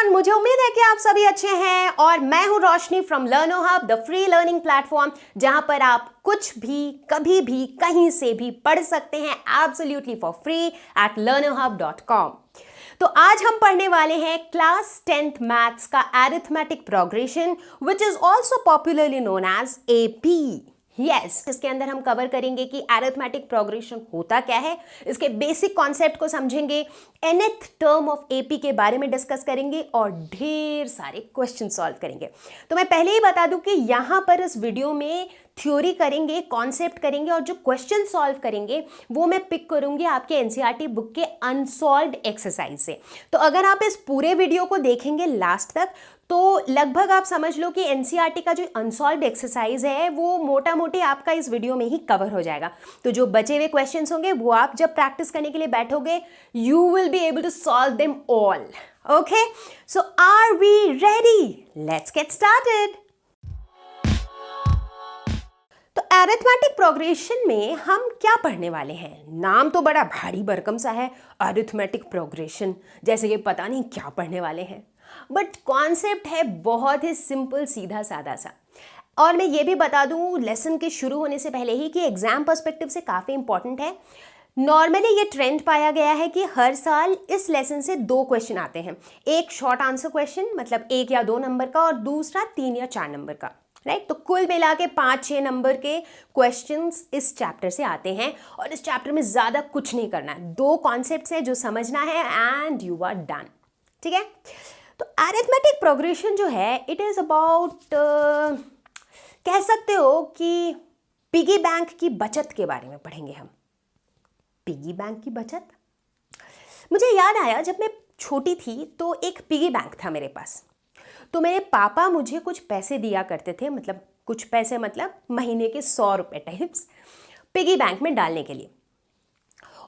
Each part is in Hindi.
एवरीवन, मुझे उम्मीद है कि आप सभी अच्छे हैं और मैं हूं Roshni from Learno Hub, the free learning platform, जहां पर आप कुछ भी कभी भी कहीं से भी पढ़ सकते हैं absolutely for free at learnerhub.com। तो आज हम पढ़ने वाले हैं क्लास 10th मैथ्स का arithmetic progression which is also popularly known as AP. Yes, इसके अंदर हम कवर करेंगे कि अरिथमेटिक प्रोग्रेशन होता क्या है, इसके बेसिक कॉन्सेप्ट को समझेंगे, nth टर्म ऑफ एपी के बारे में डिस्कस करेंगे और ढेर सारे क्वेश्चन सॉल्व करेंगे। तो मैं पहले ही बता दूं कि यहाँ पर इस वीडियो में थ्योरी करेंगे, कॉन्सेप्ट करेंगे और जो क्वेश्चन सॉल्व करेंगे वो मैं पिक करूंगी आपके एनसीईआरटी बुक के अनसॉल्व्ड एक्सरसाइज से। तो अगर आप इस पूरे वीडियो को देखेंगे लास्ट तक तो लगभग आप समझ लो कि एनसीईआरटी का जो अनसॉल्व्ड एक्सरसाइज है वो मोटा मोटी आपका इस वीडियो में ही कवर हो जाएगा। तो जो बचे हुए क्वेश्चंस होंगे वो आप जब प्रैक्टिस करने के लिए बैठोगे you will be able to solve them all. Okay, so are we ready? Let's get started. तो अरिथमेटिक प्रोग्रेशन में हम क्या पढ़ने वाले हैं? नाम तो बड़ा भारी भरकम सा है, अरिथमेटिक प्रोग्रेशन, जैसे कि पता नहीं क्या पढ़ने वाले हैं, बट कॉन्सेप्ट है बहुत ही सिंपल, सीधा साधा सा। और मैं ये भी बता दूं लेसन के शुरू होने से पहले ही कि एग्जाम पर्सपेक्टिव से काफ़ी इंपॉर्टेंट है। नॉर्मली ये ट्रेंड पाया गया है कि हर साल इस लेसन से 2 क्वेश्चन आते हैं, एक शॉर्ट आंसर क्वेश्चन मतलब 1 या 2 नंबर का और दूसरा 3 या 4 नंबर का, राइट। तो कुल मिला के 5-6 नंबर के क्वेश्चंस इस चैप्टर से आते हैं और इस चैप्टर में ज़्यादा कुछ नहीं करना है, 2 कॉन्सेप्ट्स हैं जो समझना है एंड यू आर डन। ठीक है, तो अरिथमेटिक प्रोग्रेशन जो है इट इज़ अबाउट कह सकते हो कि पिगी बैंक की बचत के बारे में पढ़ेंगे हम। पिगी बैंक की बचत, मुझे याद आया जब मैं छोटी थी तो एक पिगी बैंक था मेरे पास। तो मेरे पापा मुझे कुछ पैसे दिया करते थे, मतलब कुछ पैसे मतलब महीने के 100 रुपये टाइप्स पिगी बैंक में डालने के लिए।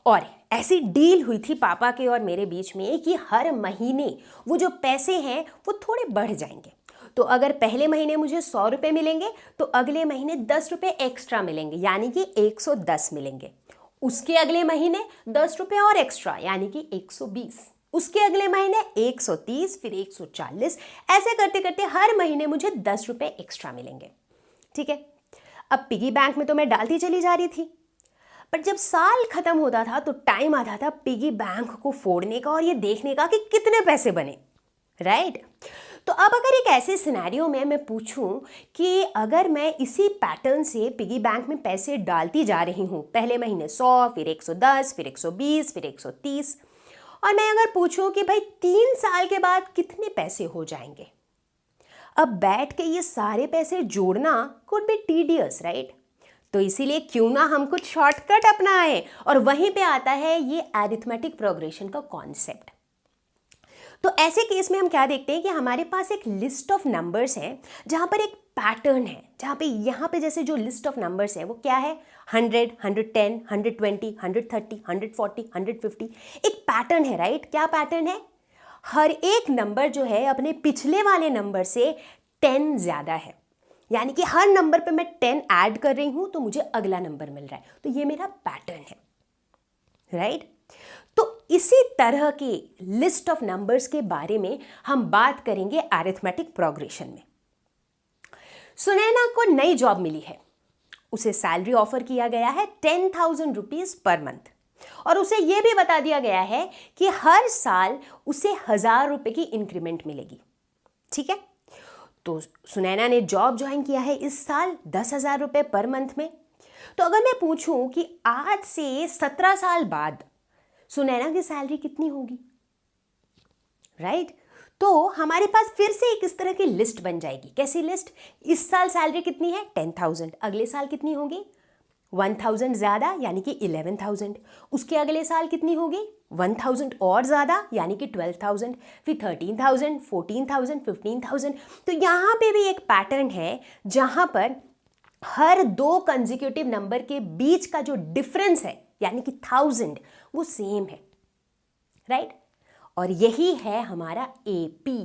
और ऐसी डील हुई थी पापा के और मेरे बीच में कि हर महीने वो जो पैसे हैं वो थोड़े बढ़ जाएंगे। तो अगर पहले महीने मुझे 100 रुपये मिलेंगे तो अगले महीने 10 रुपये एक्स्ट्रा मिलेंगे, यानी कि 110 मिलेंगे। उसके अगले महीने 10 रुपये और एक्स्ट्रा, यानी कि 120। उसके अगले महीने 130, फिर 140, ऐसे करते करते हर महीने मुझे 10 रुपये एक्स्ट्रा मिलेंगे। ठीक है, अब पिगी बैंक में तो मैं डालती चली जा रही थी, पर जब साल खत्म होता था तो टाइम आता था पिगी बैंक को फोड़ने का और ये देखने का कि कितने पैसे बने, राइट। तो अब अगर एक ऐसे सिनेरियो में मैं पूछूं कि अगर मैं इसी पैटर्न से पिगी बैंक में पैसे डालती जा रही हूं, पहले महीने 100, फिर 110, फिर 120, फिर 130, और मैं अगर पूछूं कि भाई 3 साल के बाद कितने पैसे हो जाएंगे, अब बैठ के ये सारे पैसे जोड़ना कुड बी टीडियस, राइट। तो इसीलिए क्यों ना हम कुछ शॉर्टकट अपनाएं, और वहीं पे आता है ये अरिथमेटिक प्रोग्रेशन का कॉन्सेप्ट। तो ऐसे केस में हम क्या देखते हैं कि हमारे पास एक लिस्ट ऑफ नंबर्स हैं जहां पर एक पैटर्न है, जहां पे यहाँ पे जैसे जो लिस्ट ऑफ नंबर्स है वो क्या है, 100, 110, 120, 130, 140, 150, एक पैटर्न है, राइट। क्या पैटर्न है? हर एक नंबर जो है अपने पिछले वाले नंबर से 10 ज़्यादा है, यानी कि हर नंबर पे मैं 10 ऐड कर रही हूं तो मुझे अगला नंबर मिल रहा है। तो ये मेरा पैटर्न है, राइट। तो इसी तरह के लिस्ट ऑफ नंबर्स के बारे में हम बात करेंगे अरिथमेटिक प्रोग्रेशन में। सुनैना को नई जॉब मिली है, उसे सैलरी ऑफर किया गया है 10,000 रुपीज पर मंथ, और उसे यह भी बता दिया गया है कि हर साल उसे 1,000 रुपये की इंक्रीमेंट मिलेगी। ठीक है, तो सुनैना ने जॉब ज्वाइन किया है इस साल 10,000 रुपये पर मंथ में। तो अगर मैं पूछूं कि आज से 17 साल बाद सुनैना की सैलरी कितनी होगी, राइट। तो हमारे पास फिर से एक इस तरह की लिस्ट बन जाएगी। कैसी लिस्ट? इस साल सैलरी कितनी है? 10,000। अगले साल कितनी होगी? 1,000 ज़्यादा, यानी कि 11,000। उसके अगले साल कितनी होगी? 1,000 और ज़्यादा, यानी कि 12,000, फिर 13,000, 14,000, 15,000। तो यहाँ पे भी एक पैटर्न है जहाँ पर हर 2 कंसेक्यूटिव नंबर के बीच का जो डिफरेंस है, यानी कि 1000, वो सेम है, राइट। और यही है हमारा एपी।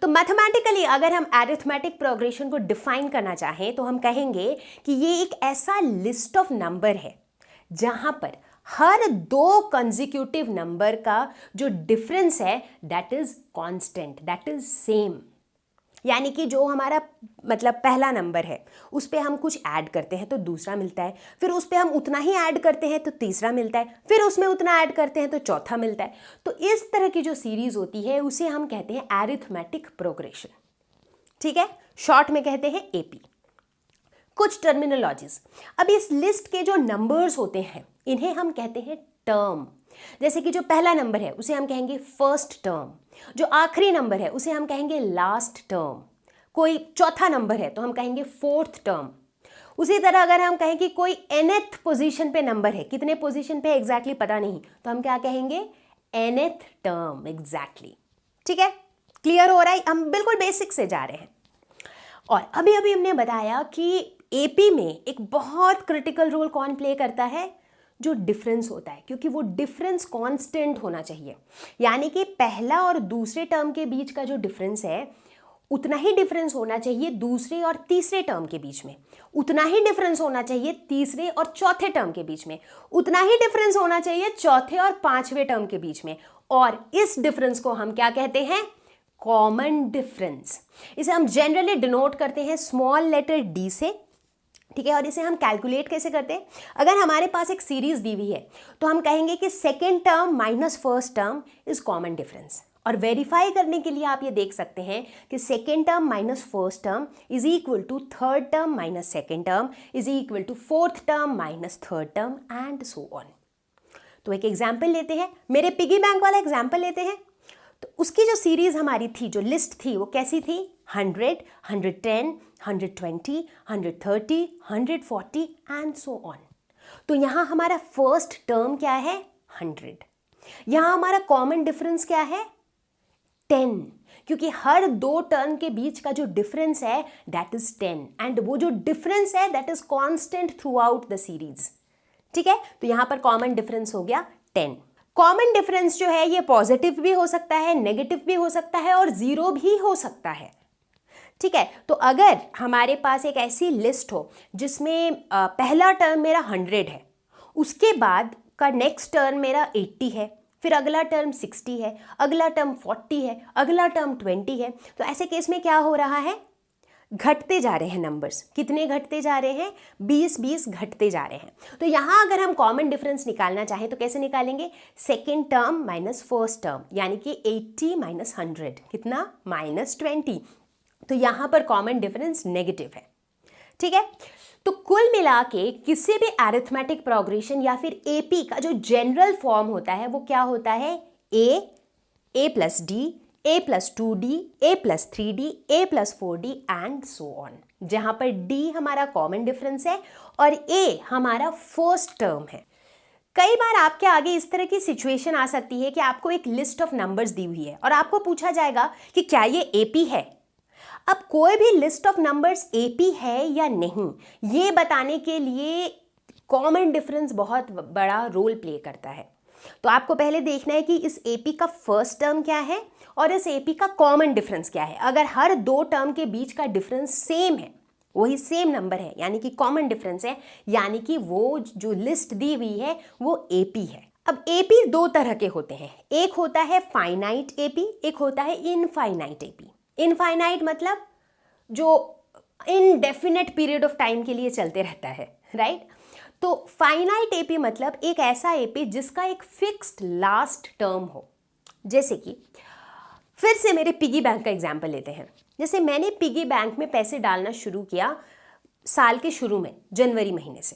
तो मैथमेटिकली अगर हम अरिथमेटिक प्रोग्रेशन को डिफाइन करना चाहें तो हम कहेंगे कि ये एक ऐसा लिस्ट ऑफ नंबर है जहां पर हर दो कंसेक्यूटिव नंबर का जो डिफरेंस है that is constant, that is same. यानी कि जो हमारा मतलब पहला नंबर है उस पर हम कुछ ऐड करते हैं तो दूसरा मिलता है, फिर उस पर हम उतना ही ऐड करते हैं तो तीसरा मिलता है, फिर उसमें उतना ऐड करते हैं तो चौथा मिलता है। तो इस तरह की जो सीरीज होती है उसे हम कहते हैं अरिथमेटिक प्रोग्रेशन। ठीक है, शॉर्ट में कहते हैं एपी। कुछ टर्मिनोलॉजीज, अब इस लिस्ट के जो नंबर्स होते हैं इन्हें हम कहते हैं टर्म। जैसे कि जो पहला नंबर है उसे हम कहेंगे फर्स्ट टर्म, जो आखिरी नंबर है उसे हम कहेंगे लास्ट टर्म, कोई चौथा नंबर है तो हम कहेंगे फोर्थ टर्म। उसी तरह अगर हम कहें कि कोई nth पोजीशन पे नंबर है, कितने पोजीशन पे एग्जैक्टली पता नहीं, तो हम क्या कहेंगे nth टर्म एग्जैक्टली। ठीक है, क्लियर हो रहा है, हम बिल्कुल बेसिक से जा रहे हैं। और अभी अभी हमने बताया कि एपी में एक बहुत क्रिटिकल रोल कौन प्ले करता है, जो डिफरेंस होता है, क्योंकि वो डिफरेंस कांस्टेंट होना चाहिए। यानी कि पहला और दूसरे टर्म के बीच का जो डिफरेंस है उतना ही डिफरेंस होना चाहिए दूसरे और तीसरे टर्म के बीच में, उतना ही डिफरेंस होना चाहिए तीसरे और चौथे टर्म के बीच में, उतना ही डिफरेंस होना चाहिए चौथे और पांचवें टर्म के बीच में। और इस डिफरेंस को हम क्या कहते हैं, कॉमन डिफरेंस। इसे हम जनरली डिनोट करते हैं स्मॉल लेटर डी से। ठीक है, और इसे हम कैलकुलेट कैसे करते हैं, अगर हमारे पास एक सीरीज दी हुई है तो हम कहेंगे कि second term minus first term is common difference. और वेरीफाई करने के लिए आप ये देख सकते हैं कि second term minus first term is equal to third term minus second term is equal to fourth term minus third term and so on. तो एक एग्जाम्पल लेते हैं, मेरे पिगी बैंक वाला एग्जाम्पल लेते हैं। तो उसकी जो सीरीज हमारी थी, जो लिस्ट थी, वो कैसी थी, 100, 110, 120, 130, 140 एंड सो ऑन। तो यहाँ हमारा फर्स्ट टर्म क्या है, 100। यहाँ हमारा कॉमन डिफरेंस क्या है, 10, क्योंकि हर दो टर्म के बीच का जो डिफरेंस है दैट इज 10 एंड वो जो डिफरेंस है that is constant through out the series. ठीक है, तो यहाँ पर कॉमन डिफरेंस हो गया 10। कॉमन डिफरेंस जो है ये पॉजिटिव भी हो सकता है, नेगेटिव भी हो सकता है और जीरो भी हो सकता है। ठीक है, तो अगर हमारे पास एक ऐसी लिस्ट हो जिसमें पहला टर्म मेरा 100 है, उसके बाद का नेक्स्ट टर्म मेरा 80 है, फिर अगला टर्म 60 है, अगला टर्म 40 है, अगला टर्म 20 है, तो ऐसे केस में क्या हो रहा है, घटते जा रहे हैं नंबर्स। कितने घटते जा रहे हैं, 20 घटते जा रहे हैं। तो यहाँ अगर हम कॉमन डिफरेंस निकालना चाहें तो कैसे निकालेंगे, second term minus first term, यानी कि 80 माइनस 100 कितना, -20। तो यहाँ पर कॉमन डिफरेंस नेगेटिव है। ठीक है, तो कुल मिला के किसी भी अरिथमेटिक प्रोग्रेशन या फिर एपी का जो जनरल फॉर्म होता है वो क्या होता है, a plus d, a plus 2d, a plus 3d, a plus 4d and so on, जहां पर d हमारा कॉमन डिफरेंस है और a हमारा फर्स्ट टर्म है। कई बार आपके आगे इस तरह की सिचुएशन आ सकती है कि आपको एक लिस्ट ऑफ नंबर्स दी हुई है और आपको पूछा जाएगा कि क्या ये एपी है। अब कोई भी लिस्ट ऑफ नंबर्स एपी है या नहीं, ये बताने के लिए कॉमन डिफरेंस बहुत बड़ा रोल प्ले करता है। तो आपको पहले देखना है कि इस एपी का फर्स्ट टर्म क्या है और इस एपी का कॉमन डिफरेंस क्या है। अगर हर दो टर्म के बीच का डिफरेंस सेम है, वही सेम नंबर है, यानी कि कॉमन डिफरेंस है, यानी कि वो जो लिस्ट दी हुई है वो एपी है। अब एपी दो तरह के होते हैं, एक होता है फाइनाइट एपी, एक होता है इनफाइनाइट एपी। इनफाइनाइट मतलब जो इनडेफिनेट पीरियड ऑफ टाइम के लिए चलते रहता है, राइट। तो फाइनाइट एपी मतलब एक ऐसा एपी जिसका एक फिक्स्ड लास्ट टर्म हो। जैसे कि फिर से मेरे पिगी बैंक का एग्जाम्पल लेते हैं। जैसे मैंने पिगी बैंक में पैसे डालना शुरू किया साल के शुरू में, जनवरी महीने से,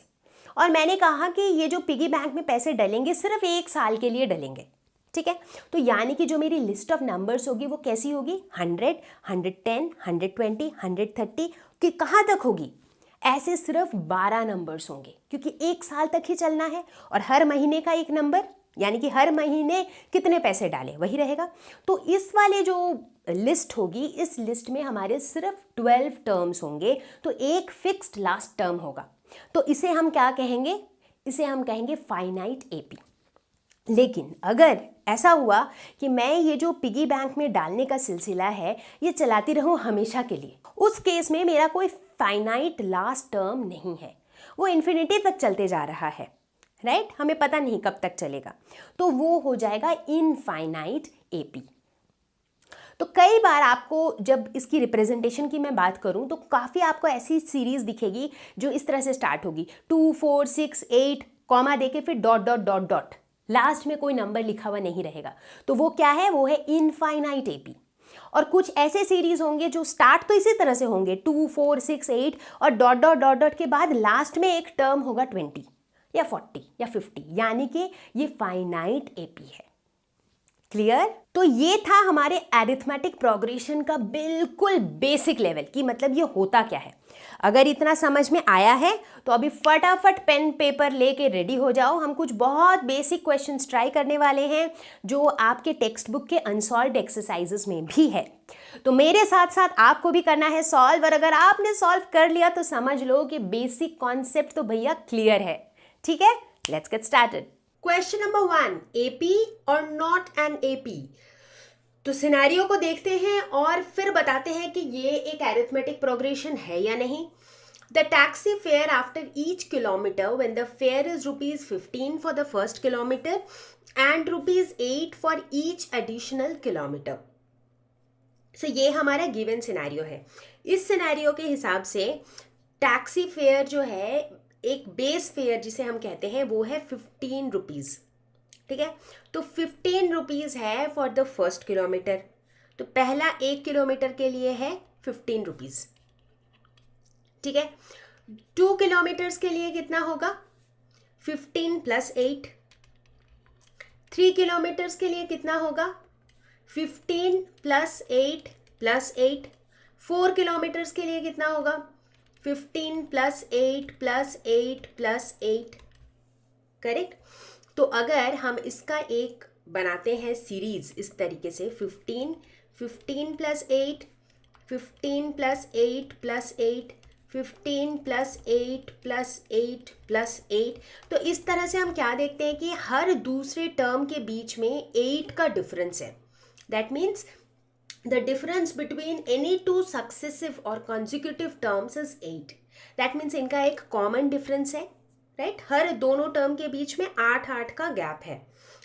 और मैंने कहा कि ये जो पिगी बैंक में पैसे डलेंगे सिर्फ एक साल के लिए डलेंगे। ठीक है, तो यानी कि जो मेरी लिस्ट ऑफ नंबर्स होगी वो कैसी होगी, 100, 110, 120, 130 कि कहाँ तक होगी, ऐसे सिर्फ 12 नंबर्स होंगे, क्योंकि एक साल तक ही चलना है और हर महीने का एक नंबर, यानी कि हर महीने कितने पैसे डाले वही रहेगा। तो इस वाले जो लिस्ट होगी, इस लिस्ट में हमारे सिर्फ 12 टर्म्स होंगे, तो एक फिक्स्ड लास्ट टर्म होगा। तो इसे हम क्या कहेंगे, इसे हम कहेंगे फाइनाइट एपी। लेकिन अगर ऐसा हुआ कि मैं ये जो पिगी बैंक में डालने का सिलसिला है ये चलाती रहूं हमेशा के लिए, उस केस में मेरा कोई फाइनाइट लास्ट टर्म नहीं है, वो इन्फिनिटी तक चलते जा रहा है, राइट, हमें पता नहीं कब तक चलेगा, तो वो हो जाएगा इनफाइनाइट एपी। तो कई बार आपको जब इसकी रिप्रेजेंटेशन की मैं बात करूं तो काफ़ी आपको ऐसी सीरीज दिखेगी जो इस तरह से स्टार्ट होगी 2 4 6 8 कॉमा देके फिर dot dot dot dot, last में कोई नंबर लिखा हुआ नहीं रहेगा, तो वो क्या है, वो है इनफाइनाइट एपी। और कुछ ऐसे सीरीज होंगे जो स्टार्ट तो इसी तरह से होंगे 2 4 6 8 और डॉट डॉट डॉट डॉट के बाद लास्ट में एक टर्म होगा 20 या 40 या 50, यानी कि ये फाइनाइट एपी है। क्लियर? तो ये था हमारे एरिथमेटिक प्रोग्रेशन का बिल्कुल बेसिक लेवल की, मतलब ये होता क्या है। अगर इतना समझ में आया है तो अभी फटाफट पेन पेपर लेके रेडी हो जाओ, हम कुछ बहुत बेसिक क्वेश्चंस ट्राई करने वाले हैं जो आपके टेक्स्ट बुक के अनसॉल्व्ड एक्सरसाइजेस में भी है। तो मेरे साथ साथ आपको भी करना है सॉल्व, और अगर आपने सॉल्व कर लिया तो समझ लो कि बेसिक कॉन्सेप्ट तो भैया क्लियर है। ठीक है, let's get started. Question number 1, AP और नॉट एन एपी। तो सिनेरियो को देखते हैं और फिर बताते हैं कि ये एक अरिथमेटिक प्रोग्रेशन है या नहीं। The taxi fare after each kilometre when the fare is ₹15 for the first kilometre and ₹8 for each additional kilometre. So ये हमारा गिवन सिनेरियो है। इस सिनेरियो के हिसाब से टैक्सी फेयर जो है, एक बेस फेयर जिसे हम कहते हैं, वो है ₹15। ठीक है, तो ₹15 है फॉर द फर्स्ट किलोमीटर। तो पहला 1 किलोमीटर के लिए है ₹15। ठीक है, 2 किलोमीटर्स के लिए कितना होगा, 15 + 8। 3 किलोमीटर्स के लिए कितना होगा, 15 + 8 + 8। 4 किलोमीटर्स के लिए कितना होगा, 15 + 8 + 8 + 8। करेक्ट। तो अगर हम इसका एक बनाते हैं सीरीज इस तरीके से 15 + 8 15 + 8 + 8 15 + 8 + 8 + 8, तो इस तरह से हम क्या देखते हैं कि हर दूसरे टर्म के बीच में 8 का डिफरेंस है। That means the difference between any two successive or consecutive terms is 8. That means इनका एक common difference है, right? हर दोनों टर्म के बीच में 8 का गैप है,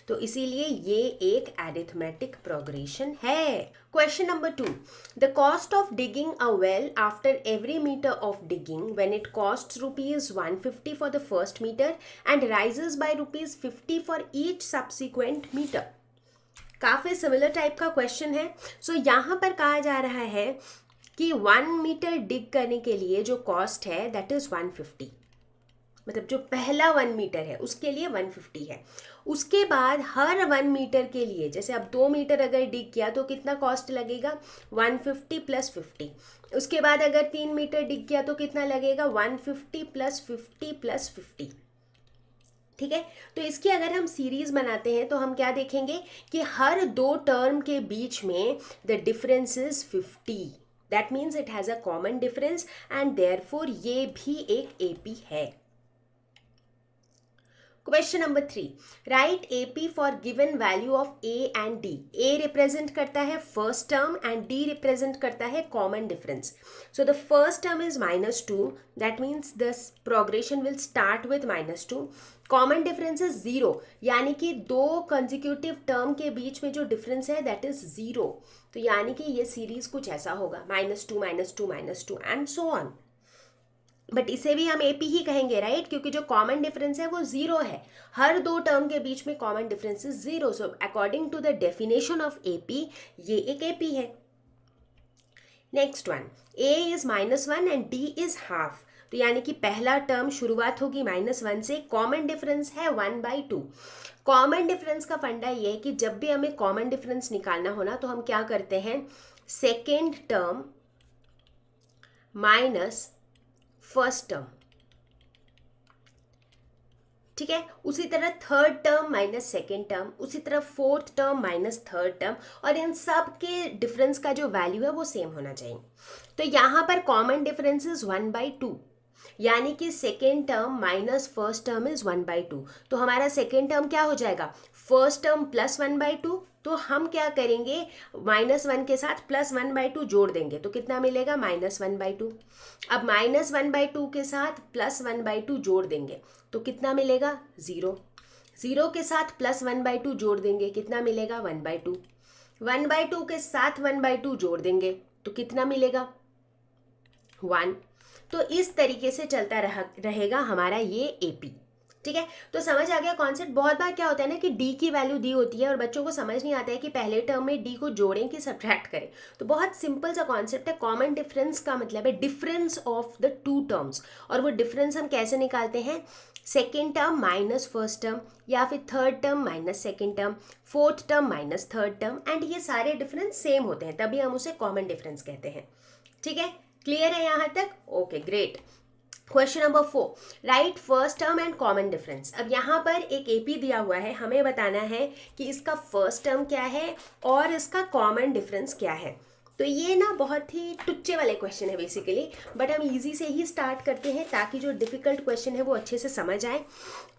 तो इसीलिए ये एक arithmetic progression है। Question number 2. The cost of digging a well after every meter of digging when it costs ₹150 for the first meter and rises by ₹50 for each subsequent meter. काफ़ी सिमिलर टाइप का क्वेश्चन है। सो यहाँ पर कहा जा रहा है कि 1 मीटर डिग करने के लिए जो कॉस्ट है दैट इज़ 150, मतलब जो पहला 1 मीटर है उसके लिए 150 है। उसके बाद हर 1 मीटर के लिए, जैसे अब 2 मीटर अगर डिग किया तो कितना कॉस्ट लगेगा, 150 + 50। उसके बाद अगर 3 मीटर डिग किया तो कितना लगेगा, 150 + 50 + 50। ठीक है, तो इसकी अगर हम सीरीज बनाते हैं तो हम क्या देखेंगे कि हर 2 टर्म के बीच में the difference is 50। That means it has a common difference and therefore ये भी एक एपी है। Question number 3, right AP for given value of A and D. A represent करता है first term and D represent करता है common difference. So the first term is -2, that means this progression will start with -2। Common difference is 0, यानी कि 2 कंसेक्यूटिव टर्म के बीच में जो डिफरेंस है दैट इज 0। तो यानी कि ये सीरीज कुछ ऐसा होगा, -2 -2 -2 एंड सो ऑन। बट इसे भी हम एपी ही कहेंगे, राइट, क्योंकि जो कॉमन डिफरेंस है वो 0 है। हर 2 टर्म के बीच में common difference is 0। So according to the definition of AP ये एक एपी है। Next one, A is -1 and D is half. तो यानी कि पहला टर्म शुरुआत होगी -1 से, कॉमन डिफरेंस है 1/2। कॉमन डिफरेंस का फंडा ये है कि जब भी हमें कॉमन डिफरेंस निकालना हो ना तो हम क्या करते हैं, second term minus first term. ठीक है, उसी तरह third term minus second term, उसी तरह fourth term minus third term, और इन सब के डिफरेंस का जो वैल्यू है वो सेम होना चाहिए। तो यहाँ पर कॉमन डिफरेंस इज 1/2, यानी कि second term minus first term is 1/2। तो हमारा सेकेंड टर्म क्या हो जाएगा, फर्स्ट टर्म +1/2 तो हम क्या करेंगे, -1 के साथ +1/2 जोड़ देंगे तो कितना मिलेगा, -1/2। अब -1/2 के साथ +1/2 जोड़ देंगे तो कितना मिलेगा, 0। 0 के साथ +1/2 जोड़ देंगे कितना मिलेगा, 1/2। 1/2 के साथ 1/2 जोड़ देंगे तो कितना मिलेगा, 1। तो इस तरीके से चलता रहेगा हमारा ये एपी। ठीक है, तो समझ आ गया कॉन्सेप्ट। बहुत बार क्या होता है ना कि डी की वैल्यू दी होती है और बच्चों को समझ नहीं आता है कि पहले टर्म में डी को जोड़ें कि सब्ट्रैक्ट करें। तो बहुत सिंपल सा कॉन्सेप्ट है। कॉमन डिफरेंस का मतलब है difference of the two terms, और वो डिफरेंस हम कैसे निकालते हैं, second term minus first term, या फिर third term minus second term, fourth term minus third term, and ये सारे डिफरेंस सेम होते हैं, तभी हम उसे कॉमन डिफरेंस कहते हैं। ठीक है, क्लियर है यहाँ तक? Okay great. Question number 4, right first term and common difference. अब यहाँ पर एक एपी दिया हुआ है, हमें बताना है कि इसका फर्स्ट टर्म क्या है और इसका कॉमन डिफरेंस क्या है। तो ये ना बहुत ही टुच्चे वाले क्वेश्चन है बेसिकली, बट हम इजी से ही स्टार्ट करते हैं ताकि जो डिफिकल्ट क्वेश्चन है वो अच्छे से समझ आए।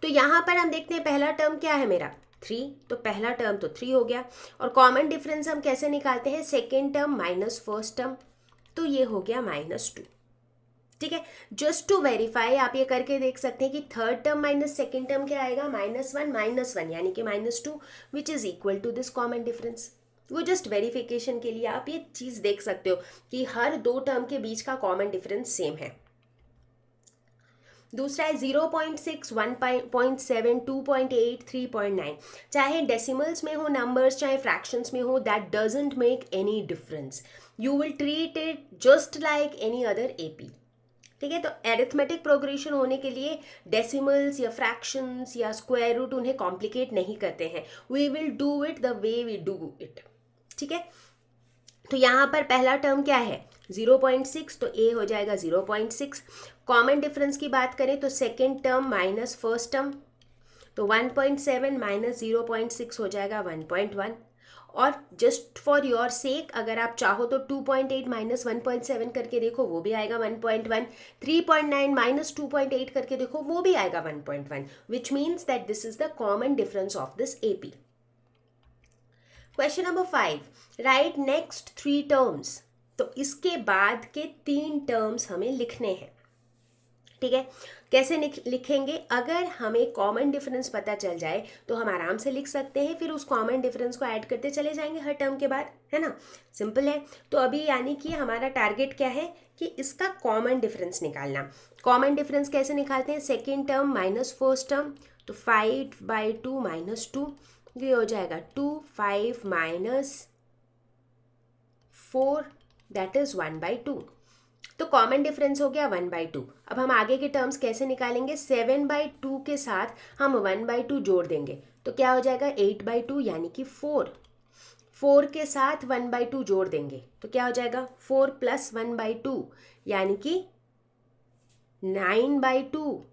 तो यहाँ पर हम देखते हैं पहला टर्म क्या है मेरा, 3, तो पहला टर्म तो 3 हो गया। और कॉमन डिफरेंस हम कैसे निकालते हैं, second term minus first term, तो ये हो गया -2। ठीक है, जस्ट टू वेरीफाई आप ये करके देख सकते हैं कि third term minus second term क्या आएगा, -1 यानी कि -2 which is equal to this common difference. वो जस्ट वेरिफिकेशन के लिए आप ये चीज देख सकते हो कि हर दो टर्म के बीच का कॉमन डिफरेंस सेम है। दूसरा है 0.6, 1.7, 2.8, 3.9। चाहे डेसिमल्स में हो नंबर्स, चाहे फ्रैक्शंस में हो, that doesn't make any difference. You will treat it just like any other AP. ठीक है, तो एरिथमेटिक प्रोग्रेशन होने के लिए डेसिमल्स या फ्रैक्शंस या स्क्वायर रूट उन्हें कॉम्प्लिकेट नहीं करते हैं। We will do it the way we do it. ठीक है, तो यहाँ पर पहला टर्म क्या है, 0.6, तो ए हो जाएगा 0.6। कॉमन डिफरेंस की बात करें तो second term minus first term, तो 1.7 माइनस 0.6 हो जाएगा 1.1। और जस्ट फॉर योर सेक अगर आप चाहो तो 2.8 माइनस 1.7 करके देखो, वो भी आएगा 1.1। 3.9 माइनस 2.8 करके देखो, वो भी आएगा 1.1, which means that this is the common difference of this AP. Question number 5, right next 3 terms. तो इसके बाद के 3 टर्म्स हमें लिखने हैं। ठीक है, कैसे लिखेंगे, अगर हमें कॉमन डिफरेंस पता चल जाए तो हम आराम से लिख सकते हैं, फिर उस कॉमन डिफरेंस को ऐड करते चले जाएंगे हर टर्म के बाद, है ना, सिंपल है। तो अभी यानी कि हमारा टारगेट क्या है कि इसका कॉमन डिफरेंस निकालना। कॉमन डिफरेंस कैसे निकालते हैं, second term minus first term, तो 5/2 माइनस 2, ये हो जाएगा 2, 5 माइनस 4, दैट इज 1/2। तो कॉमन डिफरेंस हो गया 1/2। अब हम आगे के टर्म्स कैसे निकालेंगे, 7/2 के साथ हम 1/2 जोड़ देंगे तो क्या हो जाएगा 8/2 यानी कि 4। 4 के साथ 1/2 जोड़ देंगे तो क्या हो जाएगा 4 प्लस 1/2 यानी कि 9/2।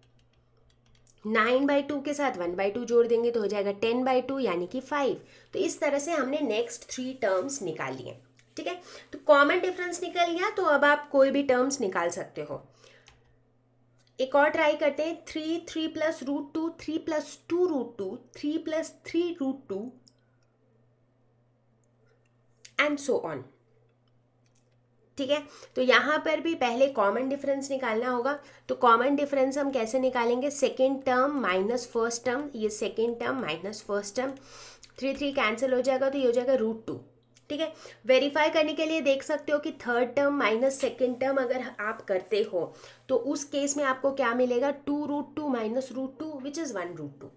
9/2 के साथ 1/2 जोड़ देंगे तो हो जाएगा 10/2 यानी कि 5। तो इस तरह से हमने नेक्स्ट 3 टर्म्स निकाल लिए। ठीक है, तो कॉमन डिफरेंस निकल गया, तो अब आप कोई भी टर्म्स निकाल सकते हो। एक और ट्राई करते हैं, 3 plus √2, 3 plus 2 √2, 3 plus 3 √2 and so on. ठीक है, तो यहाँ पर भी पहले कॉमन डिफरेंस निकालना होगा। तो कॉमन डिफरेंस हम कैसे निकालेंगे, second term minus first term, ये second term minus first term, 3 cancel हो जाएगा तो ये हो जाएगा √2। ठीक है, वेरीफाई करने के लिए देख सकते हो कि third term minus second term अगर आप करते हो तो उस केस में आपको क्या मिलेगा, 2√2 माइनस √2 विच इज़ 1√2।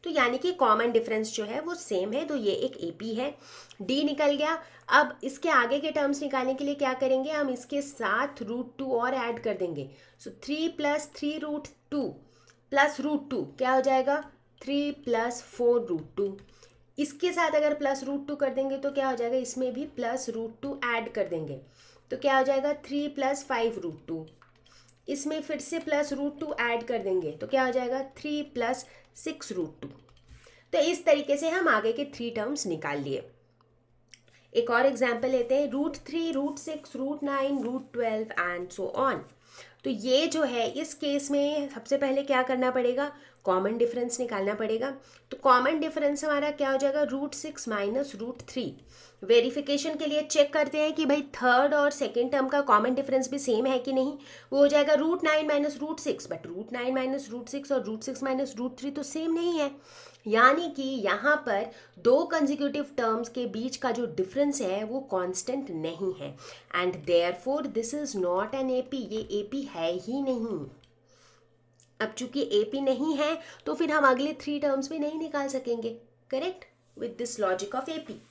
तो यानी कि कॉमन डिफरेंस जो है वो सेम है, तो ये एक एपी है। डी निकल गया। अब इसके आगे के टर्म्स निकालने के लिए क्या करेंगे, हम इसके साथ √2 और ऐड कर देंगे। सो 3 प्लस 3 √2 प्लस √2 क्या हो जाएगा 3 प्लस 4 √2। इसके साथ अगर प्लस √2 कर देंगे तो क्या हो जाएगा, इसमें भी प्लस √2 ऐड कर देंगे तो क्या हो जाएगा 3 प्लस 5 √2। इसमें फिर से प्लस √2 ऐड कर देंगे तो क्या हो जाएगा 3 प्लस 6 √2। तो इस तरीके से हम आगे के 3 टर्म्स निकाल लिए। एक और एग्जाम्पल लेते हैं, √3, √6, √9, √12 एंड सो ऑन। तो ये जो है इस केस में सबसे पहले क्या करना पड़ेगा, कॉमन डिफरेंस निकालना पड़ेगा। तो कॉमन डिफरेंस हमारा क्या हो जाएगा, √6 माइनस √3। वेरिफिकेशन के लिए चेक करते हैं कि भाई थर्ड और सेकेंड टर्म का कॉमन डिफरेंस भी सेम है कि नहीं। वो हो जाएगा √9 माइनस √6, बट √9 माइनस √6 और √6 माइनस √3 तो सेम नहीं है, यानी कि यहाँ पर दो कंसेक्यूटिव टर्म्स के बीच का जो डिफरेंस है वो कांस्टेंट नहीं है, and therefore this is not an AP, ये एपी है ही नहीं। अब चूंकि एपी नहीं है तो फिर हम अगले 3 टर्म्स भी नहीं निकाल सकेंगे, correct, with this logic of AP.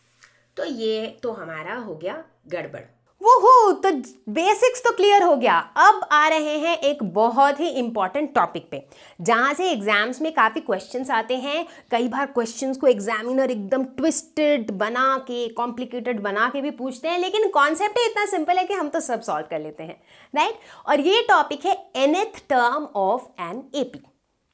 तो ये तो हमारा हो गया गड़बड़। वो हो तो बेसिक्स तो क्लियर हो गया। अब आ रहे हैं एक बहुत ही इंपॉर्टेंट टॉपिक पे, जहाँ से एग्जाम्स में काफ़ी क्वेश्चंस आते हैं। कई बार क्वेश्चंस को एग्जामिनर एकदम ट्विस्टेड बना के, कॉम्प्लिकेटेड बना के भी पूछते हैं, लेकिन कॉन्सेप्ट इतना सिंपल है कि हम तो सब सॉल्व कर लेते हैं, राइट। और ये टॉपिक है nth term of an AP.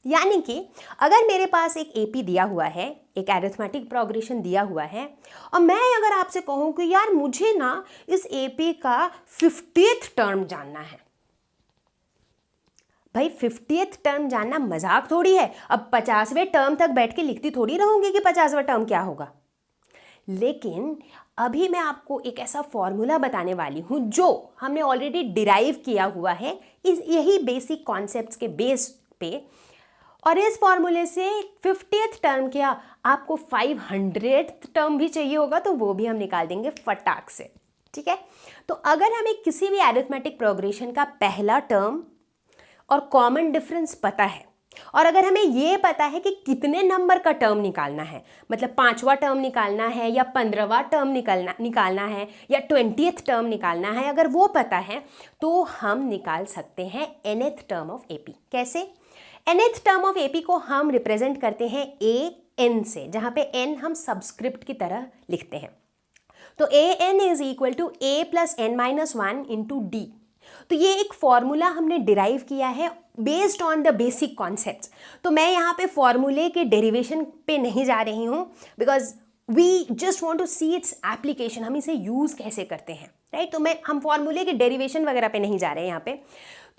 यानी कि अगर मेरे पास एक एपी दिया हुआ है, एक अरिथमेटिक प्रोग्रेशन दिया हुआ है, और मैं अगर आपसे कहूँ कि यार मुझे ना इस एपी का 50th टर्म जानना है, भाई 50th टर्म जानना मजाक थोड़ी है। अब 50वें टर्म तक बैठ के लिखती थोड़ी रहूंगी कि 50वां टर्म क्या होगा। लेकिन अभी मैं आपको एक ऐसा फॉर्मूला बताने वाली हूं जो हमने ऑलरेडी डिराइव किया हुआ है इस यही बेसिक कॉन्सेप्ट्स के बेस पे, और इस फॉर्मूले से 50th टर्म क्या, आपको 500th टर्म भी चाहिए होगा तो वो भी हम निकाल देंगे फटाक से, ठीक है। तो अगर हमें किसी भी अरिथमेटिक प्रोग्रेशन का पहला टर्म और कॉमन डिफरेंस पता है, और अगर हमें ये पता है कि कितने नंबर का टर्म निकालना है, मतलब 5वां टर्म निकालना है या 15वां टर्म निकालना है या 20th टर्म निकालना है, अगर वो पता है तो हम निकाल सकते हैं nth टर्म ऑफ एपी। कैसे? nth टर्म ऑफ एपी को हम रिप्रेजेंट करते हैं an से, जहां पे n हम सबस्क्रिप्ट की तरह लिखते हैं। तो an is equal to a plus n minus 1 into D. तो ये एक फॉर्मूला हमने डिराइव किया है based on the basic concepts. तो मैं यहाँ पे फॉर्मूले के डेरिवेशन पे नहीं जा रही हूँ, because we just want to see its application, हम इसे यूज़ कैसे करते हैं, राइट। तो हम फॉर्मूले के डेरिवेशन वगैरह पे नहीं जा रहे हैं यहाँ पे।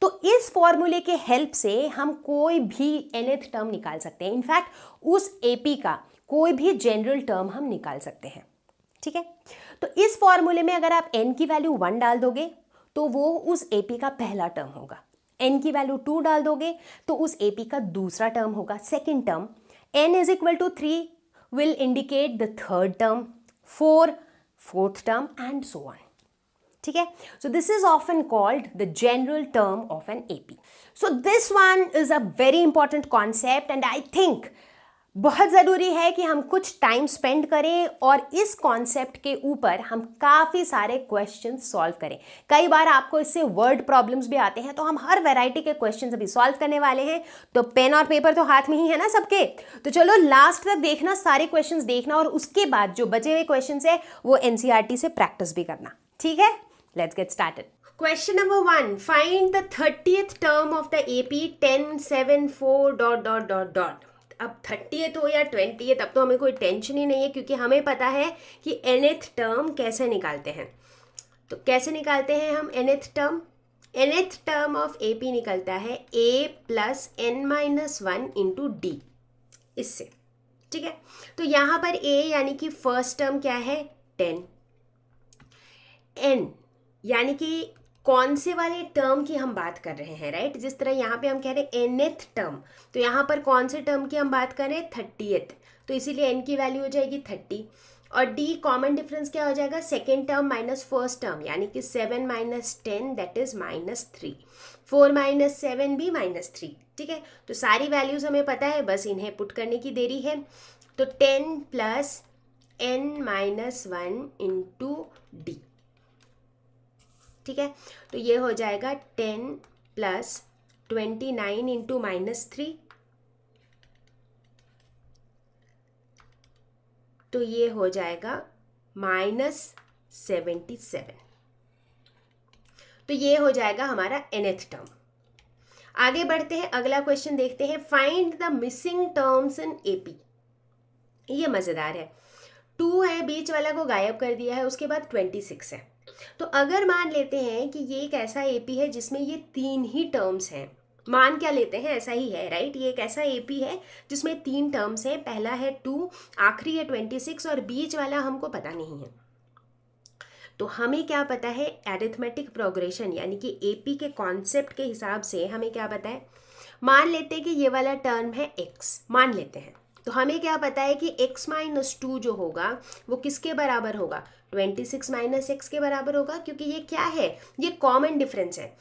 तो इस फॉर्मूले के हेल्प से हम कोई भी nth टर्म निकाल सकते हैं। इनफैक्ट उस एपी का कोई भी जनरल टर्म हम निकाल सकते हैं, ठीक है। तो इस फॉर्मूले में अगर आप n की वैल्यू 1 डाल दोगे तो वो उस एपी का पहला टर्म होगा, n की वैल्यू 2 डाल दोगे तो उस एपी का दूसरा टर्म होगा, second term. n is equal to 3 will indicate the third term, 4 fourth term and so on, ठीक है। So this is often called the general term of an AP. So this one is a very important concept, and I think बहुत ज़रूरी है कि हम कुछ टाइम स्पेंड करें और इस कॉन्सेप्ट के ऊपर हम काफ़ी सारे क्वेश्चन सॉल्व करें। कई बार आपको इससे वर्ड प्रॉब्लम्स भी आते हैं, तो हम हर वैरायटी के क्वेश्चन अभी सॉल्व करने वाले हैं। तो पेन और पेपर तो हाथ में ही है ना सबके, तो चलो लास्ट तक देखना, सारे क्वेश्चन देखना, और उसके बाद जो बचे हुए क्वेश्चन है वो NCERT से प्रैक्टिस भी करना, ठीक है। Let's get started. Question number 1. Find the 30th term of the AP 10, 7, 4... अब 30th हो या 20th, अब तो हमें कोई टेंशन ही नहीं है, क्योंकि हमें पता है कि nth टर्म कैसे निकालते हैं। तो कैसे निकालते हैं हम nth term? nth term of AP निकलता है a plus n minus 1 into D, इससे, ठीक है। तो यहाँ पर a यानी कि फर्स्ट टर्म क्या है, 10, n यानी कि कौन से वाले टर्म की हम बात कर रहे हैं, राइट। जिस तरह यहाँ पे हम कह रहे हैं nth टर्म, तो यहाँ पर कौन से टर्म की हम बात कर रहे हैं, 30th, तो इसीलिए n की वैल्यू हो जाएगी 30। और d कॉमन डिफरेंस क्या हो जाएगा, second term minus first term, यानी कि 7 माइनस 10 दैट इज -3, 4 माइनस 7 भी -3, ठीक है। तो सारी वैल्यूज हमें पता है, बस इन्हें पुट करने की देरी है। तो 10 plus n minus 1 into D, ठीक है। तो ये हो जाएगा 10 प्लस 29 इंटू -3, तो ये हो जाएगा -77। तो ये हो जाएगा हमारा nth टर्म। आगे बढ़ते हैं, अगला क्वेश्चन देखते हैं। Find the missing terms in AP. ये मज़ेदार है। 2 है, बीच वाला को गायब कर दिया है, उसके बाद 26 है, तो अगर मान लेते हैं कि ये एक ऐसा एपी है जिसमें ये 3 ही टर्म्स हैं, मान क्या लेते हैं ऐसा ही है, राइट, ये एक ऐसा एपी है जिसमें 3 टर्म्स हैं, पहला है 2, आखिरी है 26 और बीच वाला हमको पता नहीं है। तो हमें क्या पता है, एरिथमेटिक प्रोग्रेशन यानी कि एपी के कॉन्सेप्ट के हिसाब से हमें क्या पता है, मान लेते हैं कि ये वाला टर्म है x, मान लेते हैं, तो हमें क्या पता है कि x माइनस 2 जो होगा वो किसके बराबर होगा, 26 माइनस एक्स के बराबर होगा, क्योंकि ये क्या है, ये कॉमन डिफरेंस है।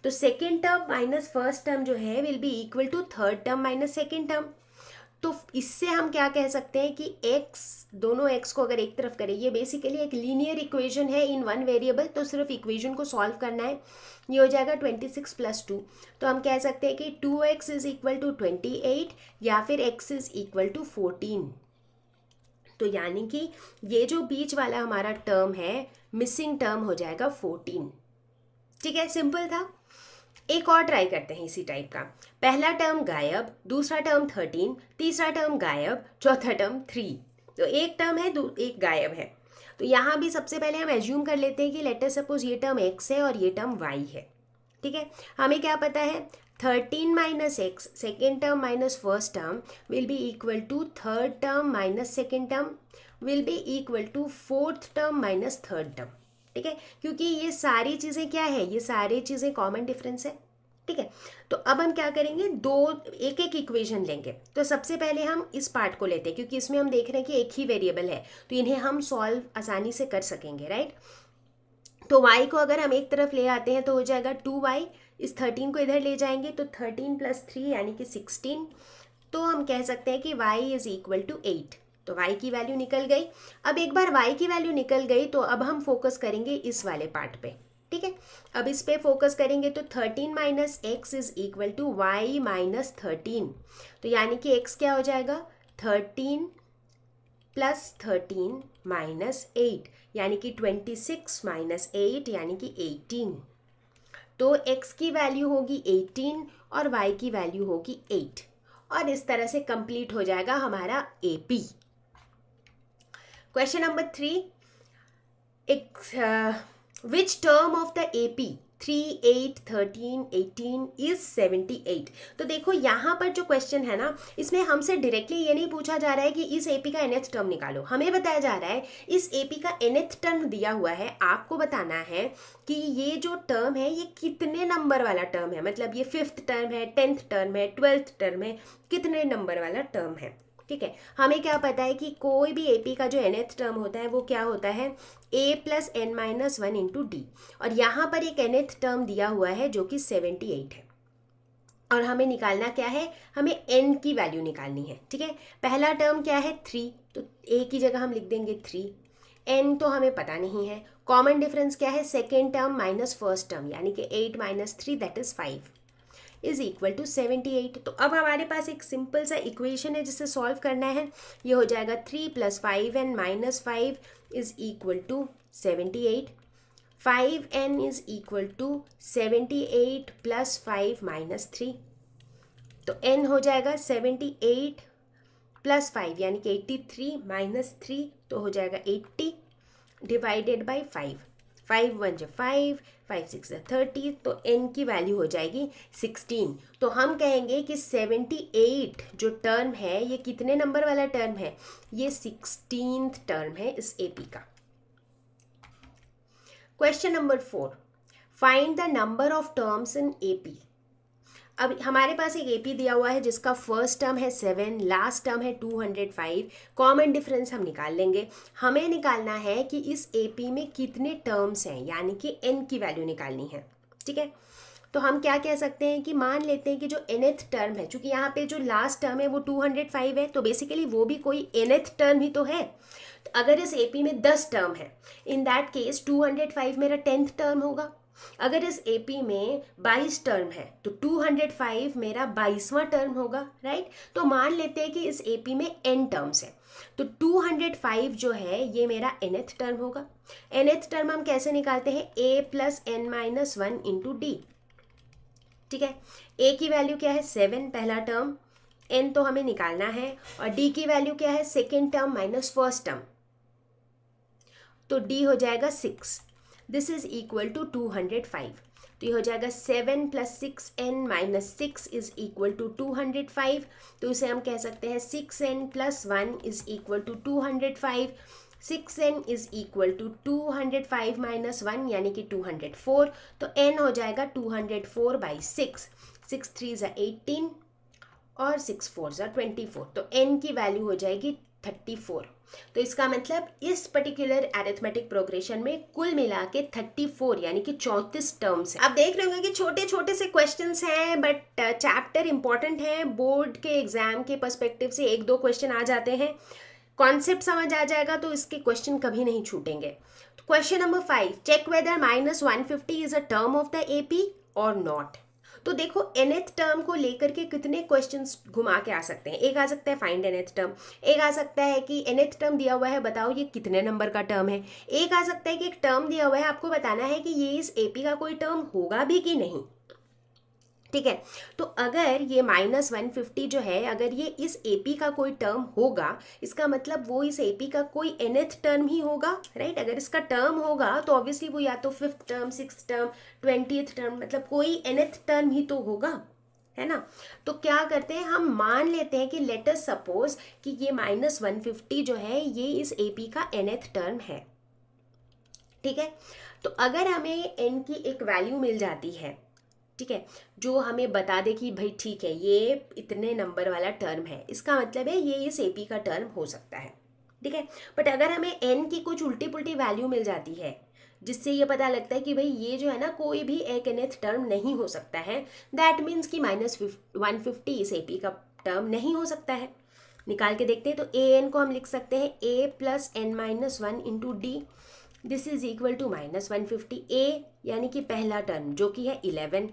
तो second term minus first term जो है will be equal to third term minus second term. तो इससे हम क्या कह सकते हैं कि x, दोनों x को अगर एक तरफ करें, ये बेसिकली एक लीनियर इक्वेशन है इन वन वेरिएबल, तो सिर्फ इक्वेशन को सॉल्व करना है। ये हो जाएगा 26 प्लस 2, तो हम कह सकते हैं कि 2x इज इक्वल टू 28 या फिर x इज इक्वल टू 14। तो यानी कि ये जो बीच वाला हमारा टर्म है, मिसिंग टर्म हो जाएगा 14। ठीक है, सिंपल था। एक और ट्राई करते हैं इसी टाइप का। पहला टर्म गायब, दूसरा टर्म 13, तीसरा टर्म गायब, चौथा टर्म 3। तो एक टर्म है, एक गायब है। तो यहाँ भी सबसे पहले हम एज्यूम कर लेते हैं कि लेट अस सपोज ये टर्म x है और ये टर्म y है। ठीक है, हमें क्या पता है, 13 minus x, second term minus first term will be equal to third term minus second term will be equal to fourth term minus third term. ठीक है, क्योंकि ये सारी चीज़ें क्या है, ये सारी चीज़ें कॉमन डिफरेंस है। ठीक है, तो अब हम क्या करेंगे, एक एक इक्वेशन लेंगे। तो सबसे पहले हम इस पार्ट को लेते हैं, क्योंकि इसमें हम देख रहे हैं कि एक ही वेरिएबल है, तो इन्हें हम सॉल्व आसानी से कर सकेंगे, राइट। तो y को अगर हम एक तरफ ले आते हैं तो हो जाएगा 2y, इस 13 को इधर ले जाएंगे तो 13 प्लस 3 यानी कि 16। तो हम कह सकते हैं कि y इज इक्वल टू 8। तो y की वैल्यू निकल गई। अब एक बार y की वैल्यू निकल गई तो अब हम फोकस करेंगे इस वाले पार्ट पे। ठीक है, अब इस पे फोकस करेंगे तो 13 minus x is equal to y minus 13। तो यानी कि x क्या हो जाएगा, 13 प्लस 13 माइनस 8 यानी कि 26 माइनस 8 यानी कि 18। तो x की वैल्यू होगी 18 और y की वैल्यू होगी 8, और इस तरह से कंप्लीट हो जाएगा हमारा AP। Question number 3, which term of the AP 3, 8, 13, 18 is 78। तो देखो यहाँ पर जो क्वेश्चन है ना, इसमें हमसे डायरेक्टली ये नहीं पूछा जा रहा है कि इस AP का nth टर्म निकालो, हमें बताया जा रहा है इस AP का nth टर्म दिया हुआ है, आपको बताना है कि ये जो टर्म है ये कितने नंबर वाला टर्म है, मतलब ये 5th टर्म है, 10th टर्म है, 12th टर्म है, कितने नंबर वाला टर्म है। ठीक है, हमें क्या पता है कि कोई भी AP का जो nth टर्म होता है वो क्या होता है, a plus n minus 1 into D, और यहाँ पर एक nth टर्म दिया हुआ है जो कि 78 है, और हमें निकालना क्या है, हमें n की वैल्यू निकालनी है। ठीक है, पहला टर्म क्या है 3, तो a की जगह हम लिख देंगे 3, n तो हमें पता नहीं है। कॉमन डिफरेंस क्या है, second term minus first term यानी कि 8 minus 3 that is 5 is equal to 78। तो अब हमारे पास एक सिंपल सा इक्वेशन है जिसे सॉल्व करना है। ये हो जाएगा 3 plus 5n minus 5 is equal to 78। 5n is equal to 78 plus 5 minus 3, तो n हो जाएगा 78 प्लस 5 यानी कि 83 माइनस 3, तो हो जाएगा 80 डिवाइडेड बाई 5। 5 1 जो 5, 5 6 30, तो n की वैल्यू हो जाएगी 16। तो हम कहेंगे कि 78 जो टर्म है ये कितने नंबर वाला टर्म है, ये 16th टर्म है इस AP का। Question number 4, find the number of terms in AP। अब हमारे पास एक AP दिया हुआ है जिसका फर्स्ट टर्म है 7, लास्ट टर्म है 205, कॉमन डिफरेंस हम निकाल लेंगे। हमें निकालना है कि इस AP में कितने टर्म्स हैं, यानी कि n की वैल्यू निकालनी है। ठीक है, तो हम क्या कह सकते हैं कि मान लेते हैं कि जो nth टर्म है, चूंकि यहाँ पे जो लास्ट टर्म है वो 205 है, तो बेसिकली वो भी कोई nth टर्म ही तो है। तो अगर इस AP में 10 टर्म है, इन दैट केस 205 मेरा 10th टर्म होगा। अगर इस AP में 22 टर्म है तो 205 मेरा 22वां टर्म होगा, राइट। तो मान लेते हैं कि इस AP में n टर्म्स है, तो 205 जो है ये मेरा nth टर्म होगा। nth टर्म हम कैसे निकालते हैं, a plus n minus 1 into D. ठीक है, a की वैल्यू क्या है 7 पहला टर्म, n तो हमें निकालना है, और d की वैल्यू क्या है second term minus first term, तो d हो जाएगा 6। दिस इज इक्वल टू 205, तो ये हो जाएगा 7 + 6n - 6 इज इक्वल टू 205, तो इसे हम कह सकते हैं 6n + 1 is equal to 205, 6n is equal to 205 - 1 यानी कि 204, तो n हो जाएगा 204/6, 6 3 = 18 और 6 4 = 24, तो n की वैल्यू हो जाएगी 34। तो इसका मतलब इस पर्टिकुलर एरिथमेटिक प्रोग्रेशन में कुल मिला के 34 यानी कि 34 टर्म्स हैं। आप देख रहे होंगे कि छोटे छोटे से क्वेश्चंस हैं, बट चैप्टर इंपॉर्टेंट है। बोर्ड के एग्जाम के पर्सपेक्टिव से 1-2 क्वेश्चन आ जाते हैं, कॉन्सेप्ट समझ आ जाएगा तो इसके क्वेश्चन कभी नहीं छूटेंगे। Question number 5, check whether -150 is a term of the AP और नॉट। तो देखो nth टर्म को लेकर के कितने क्वेश्चंस घुमा के आ सकते हैं। एक आ सकता है फाइंड nth टर्म, एक आ सकता है कि nth टर्म दिया हुआ है, बताओ ये कितने नंबर का टर्म है। एक आ सकता है कि एक टर्म दिया हुआ है, आपको बताना है कि ये इस एपी का कोई टर्म होगा भी कि नहीं। ठीक है, तो अगर ये -150 जो है, अगर ये इस एपी का कोई टर्म होगा, इसका मतलब वो इस एपी का कोई nth टर्म ही होगा, राइट। अगर इसका टर्म होगा तो ऑब्वियसली वो या तो 5th term, 6th term, 20th term, मतलब कोई nth टर्म ही तो होगा, है ना। तो क्या करते हैं, हम मान लेते हैं कि लेट अस सपोज कि ये -150 जो है ये इस एपी का nth टर्म है। ठीक है, तो अगर हमें n की एक वैल्यू मिल जाती है, ठीक है, जो हमें बता दे कि भाई ठीक है ये इतने नंबर वाला टर्म है, इसका मतलब है ये इस एपी का टर्म हो सकता है। ठीक है, बट अगर हमें n की कुछ उल्टी पुल्टी वैल्यू मिल जाती है जिससे ये पता लगता है कि भाई ये जो है ना कोई भी एक nth टर्म नहीं हो सकता है, दैट मीन्स कि -150 इस एपी का टर्म नहीं हो सकता है। निकाल के देखते हैं, तो an को हम लिख सकते हैं a + n - 1 × d, this is equal to -150। a यानी कि पहला टर्म जो कि है 11,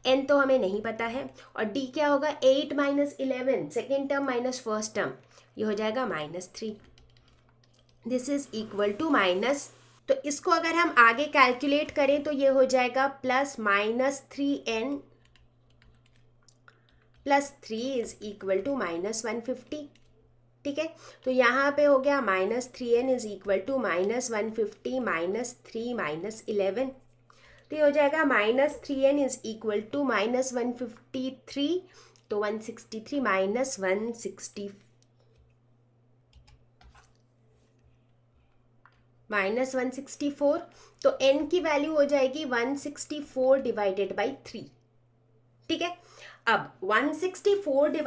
n तो हमें नहीं पता है, और d क्या होगा 8 - 11, second term minus first term, ये हो जाएगा -3, this is equal to minus, तो इसको अगर हम आगे कैलकुलेट करें तो ये हो जाएगा +-3n + 3 इज इक्वल टू -150। ठीक है, तो यहाँ पे हो गया -3n इज इक्वल टू -150 - 3 - 11, तो ये हो जाएगा -3n इज इक्वल टू -153, तो 163 -164, तो n की वैल्यू हो जाएगी 164 / 3। ठीक है, अब 164 /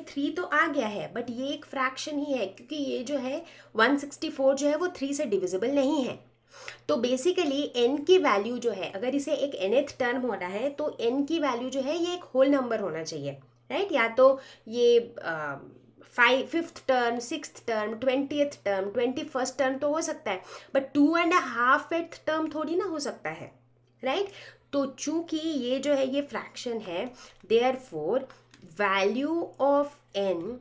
3 तो आ गया है, बट ये एक फ्रैक्शन ही है, क्योंकि ये जो है 164 जो है वो 3 से डिविजिबल नहीं है। तो बेसिकली n की वैल्यू जो है, अगर इसे एक nth टर्म होना है तो n की वैल्यू जो है ये एक होल नंबर होना चाहिए, राइट। या तो ये 5th term, 6th term, 20th term, 21st term तो हो सकता है, बट 2.5th टर्म थोड़ी ना हो सकता है, राइट। तो चूंकि ये जो है ये फ्रैक्शन है, therefore value of n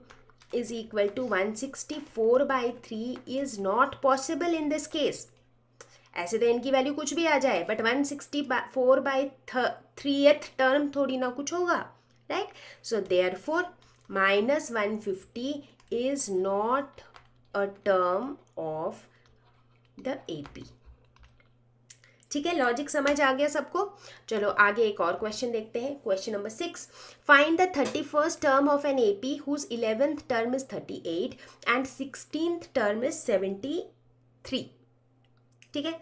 is equal to 164/3 is not possible in this case. ऐसे तो n की वैल्यू कुछ भी आ जाए, बट 164/3th टर्म थोड़ी ना कुछ होगा, right. So therefore -150 is not a term of the AP. ठीक है, लॉजिक समझ आ गया सबको। चलो आगे एक और क्वेश्चन देखते हैं। Question number 6, find the 31st term of an AP whose 11th term is 38 and 16th term is 73। ठीक है,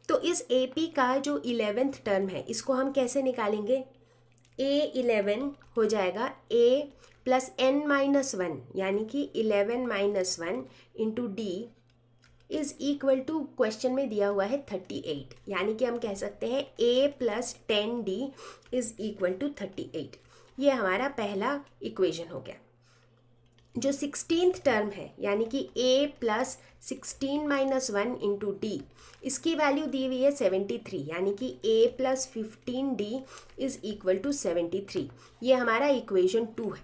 तो इस एपी का जो 11th टर्म है इसको हम कैसे निकालेंगे। a11 हो जाएगा a + n - 1 यानी कि 11 - 1 × d is equal to, question में दिया हुआ है 38, यानी कि हम कह सकते हैं a + 10d is equal to 38। ये हमारा पहला इक्वेशन हो गया। जो 16th टर्म है यानी कि a + 16 - 1 × d, इसकी वैल्यू दी हुई है 73, यानी कि a + 15d is equal to 73। ये हमारा इक्वेशन 2 है।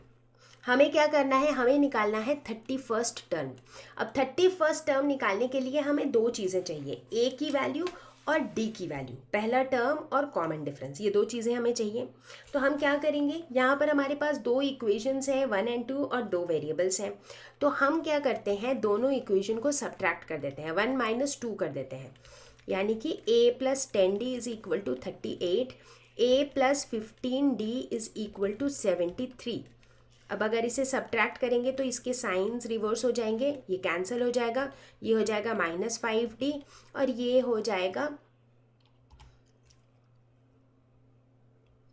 हमें क्या करना है, हमें निकालना है 31st टर्म। अब 31st टर्म निकालने के लिए हमें 2 चीज़ें चाहिए, a की वैल्यू और d की वैल्यू, पहला टर्म और कॉमन डिफरेंस, ये 2 चीज़ें हमें चाहिए। तो हम क्या करेंगे, यहाँ पर हमारे पास 2 इक्वेशंस हैं, 1 और 2, और 2 वेरिएबल्स हैं। तो हम क्या करते हैं, दोनों इक्वेशन को सब्ट्रैक्ट कर देते हैं, 1 - 2 कर देते हैं। यानी कि a plus 10d is equal to 38, a plus 15d is equal to 73। अब अगर इसे सब्ट्रैक्ट करेंगे तो इसके साइंस रिवर्स हो जाएंगे, ये कैंसिल हो जाएगा, ये हो जाएगा -5d और ये हो जाएगा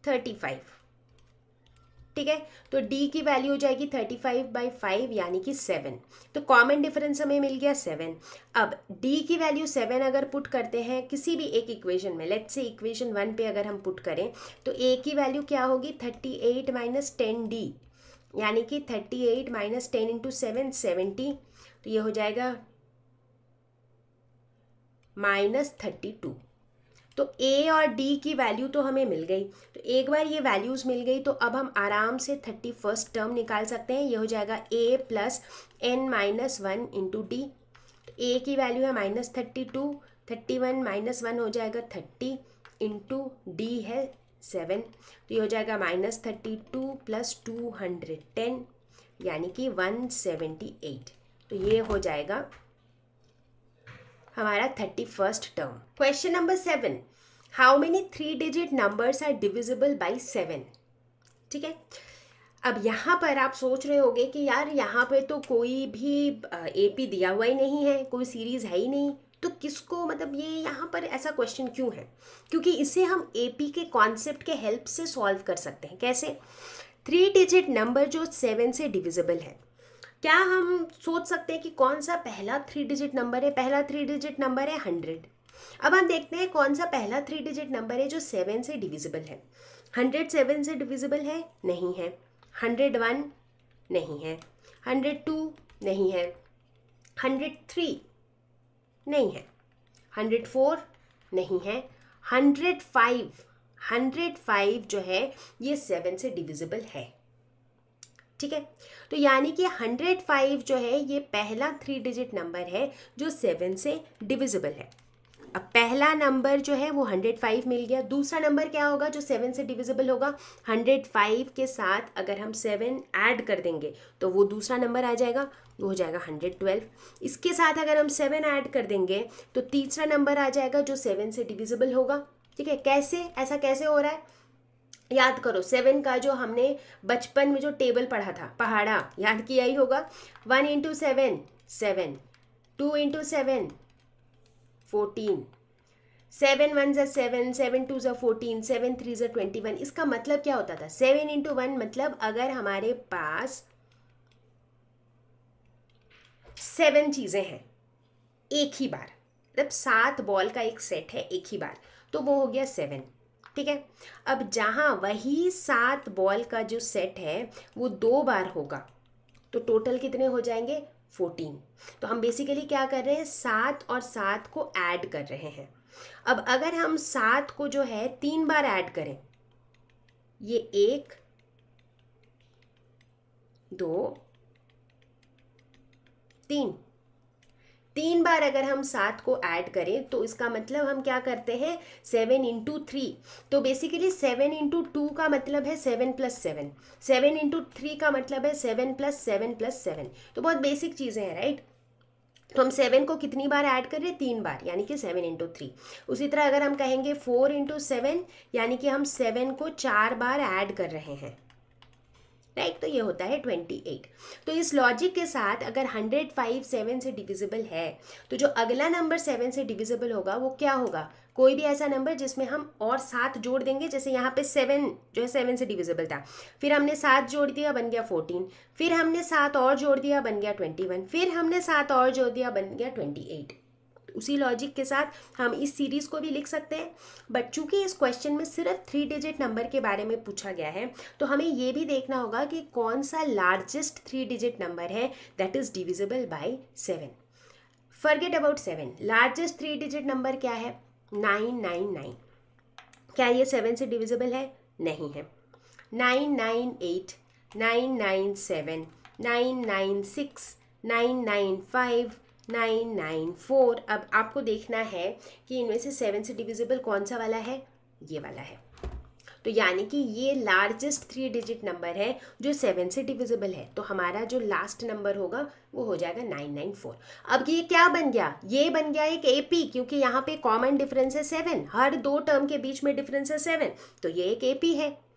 35। ठीक है, तो d की वैल्यू हो जाएगी 35/5 यानी कि 7। तो कॉमन डिफरेंस हमें मिल गया 7। अब d की वैल्यू 7 अगर पुट करते हैं किसी भी एक इक्वेशन में, लेट्स से इक्वेशन 1 पे अगर हम पुट करें तो a की वैल्यू क्या होगी 38 माइनस 10d, यानी कि 38 माइनस 10 इंटू 7 70, तो ये हो जाएगा -32। तो a और d की वैल्यू तो हमें मिल गई, तो एक बार ये वैल्यूज़ मिल गई तो अब हम आराम से 31st टर्म निकाल सकते हैं। ये हो जाएगा a plus n-1 into D. तो a की वैल्यू है -32, 31 माइनस 1 हो जाएगा 30 इंटू डी है 7, तो ये हो जाएगा -32 प्लस 210 यानी कि 178। तो ये हो जाएगा हमारा 31st term. Question number 7, how many 3-digit numbers are divisible by 7। ठीक है, अब यहाँ पर आप सोच रहे होगे कि यार यहाँ पे तो कोई भी एपी दिया हुआ ही नहीं है, कोई सीरीज है ही नहीं, तो किसको मतलब ये यहाँ पर ऐसा क्वेश्चन क्यों है? क्योंकि इसे हम एपी के कॉन्सेप्ट के हेल्प से सॉल्व कर सकते हैं। कैसे? 3-digit नंबर जो 7 से डिविजिबल है, क्या हम सोच सकते हैं कि कौन सा पहला 3-digit नंबर है? पहला 3-digit नंबर है 100। अब हम देखते हैं कौन सा पहला 3-digit नंबर है जो 7 से डिविजिबल है। 100 7 से डिविजिबल है? नहीं है। 101 नहीं है। 102 नहीं है। 103 नहीं है। 104 नहीं है। 105 जो है ये 7 से डिविजिबल है। ठीक है, तो यानी कि 105 जो है ये पहला 3-digit नंबर है जो 7 से डिविजिबल है। अब पहला नंबर जो है वो 105 मिल गया। दूसरा नंबर क्या होगा जो 7 से डिविजिबल होगा? 105 के साथ अगर हम 7 ऐड कर देंगे तो वो दूसरा नंबर आ जाएगा, वो हो जाएगा 112। इसके साथ अगर हम 7 ऐड कर देंगे तो तीसरा नंबर आ जाएगा जो 7 से डिविजिबल होगा। ठीक है, कैसे, ऐसा कैसे हो रहा है? याद करो 7 का जो हमने बचपन में जो टेबल पढ़ा था, पहाड़ा, याद किया ही होगा। 1 इंटू 7 7, 2 इंटू 7 14, 7 1 ज़ा 7, 7 2 ज़ा 14, 7 3 ज़ा 21। इसका मतलब क्या होता था? 7 इंटू 1 मतलब अगर हमारे पास 7 चीज़ें हैं एक ही बार, मतलब 7 बॉल का एक सेट है एक ही बार, तो वो हो गया 7। ठीक है, अब जहाँ वही 7 बॉल का जो सेट है वो 2 बार होगा तो टोटल कितने हो जाएंगे? 14। तो हम बेसिकली क्या कर रहे हैं? 7 और 7 को ऐड कर रहे हैं। अब अगर हम 7 को जो है 3 बार ऐड करें, ये 1 2 3 बार अगर हम 7 को ऐड करें तो इसका मतलब हम क्या करते हैं? 7 इंटू 3। तो बेसिकली 7 इंटू 2 का मतलब है 7 प्लस 7, 7 इंटू 3 का मतलब है 7 प्लस 7 प्लस 7। तो बहुत बेसिक चीज़ें हैं, राइट? तो हम 7 को कितनी बार ऐड कर रहे हैं? 3 बार, यानी कि 7 इंटू 3। उसी तरह अगर हम कहेंगे 4 इंटू 7, यानी कि हम 7 को 4 बार ऐड कर रहे हैं, राइट? तो ये होता है 28। तो इस लॉजिक के साथ अगर 105 7 से डिविजिबल है तो जो अगला नंबर 7 से डिविजिबल होगा वो क्या होगा? कोई भी ऐसा नंबर जिसमें हम और 7 जोड़ देंगे। जैसे यहाँ पे 7 जो है 7 से डिविजिबल था, फिर हमने 7 जोड़ दिया बन गया 14, फिर हमने 7 और जोड़ दिया बन गया 21, फिर हमने 7 और जोड़ दिया बन गया 28। उसी लॉजिक के साथ हम इस सीरीज़ को भी लिख सकते हैं। बट चूंकि इस क्वेश्चन में सिर्फ 3-digit नंबर के बारे में पूछा गया है तो हमें ये भी देखना होगा कि कौन सा लार्जेस्ट 3-digit नंबर है that is divisible by 7। Forget about 7, largest 3-digit number क्या है? 999। क्या ये 7 से डिविजिबल है? नहीं है। 998, 997, 996, 995, 994। अब आपको देखना है कि इनमें से 7 से डिविजिबल कौन सा वाला है? ये वाला है। तो यानी कि ये लार्जेस्ट 3 डिजिट नंबर है जो 7 से डिविजिबल है। तो हमारा जो लास्ट नंबर होगा वो हो जाएगा 994। अब ये क्या बन गया, ये बन गया एक एपी, क्योंकि यहाँ पे कॉमन डिफरेंस है 7, हर दो टर्म के बीच में डिफरेंस है 7, तो ये एक एपी है।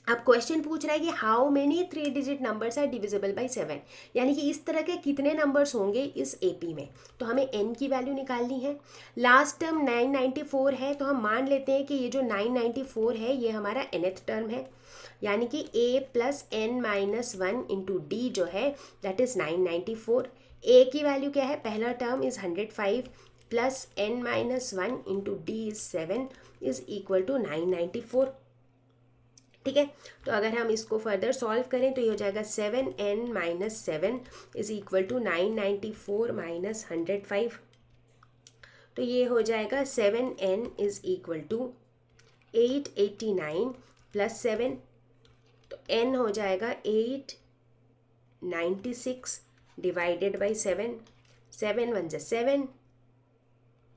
अब क्वेश्चन पूछ रहा है कि how many 3 digit numbers are divisible by 7, यानी कि इस तरह के कितने नंबर्स होंगे इस एपी में। तो हमें n की वैल्यू निकालनी है। लास्ट टर्म 994 है, तो हम मान लेते हैं कि ये जो 994 है ये हमारा nth टर्म है, यानी कि a plus n minus 1 into D जो है दैट इज़ 994। a की वैल्यू क्या है, पहला term is 105 plus n minus 1 into D is 7 is equal to 994। ठीक है, तो अगर हम इसको फर्दर सॉल्व करें तो ये हो जाएगा 7n minus 7 is equal to 994 minus 105। तो ये हो जाएगा 7n is equal to 889 plus 7, तो n हो जाएगा 896 डिवाइडेड बाई 7, 7 1 ज़ा 7,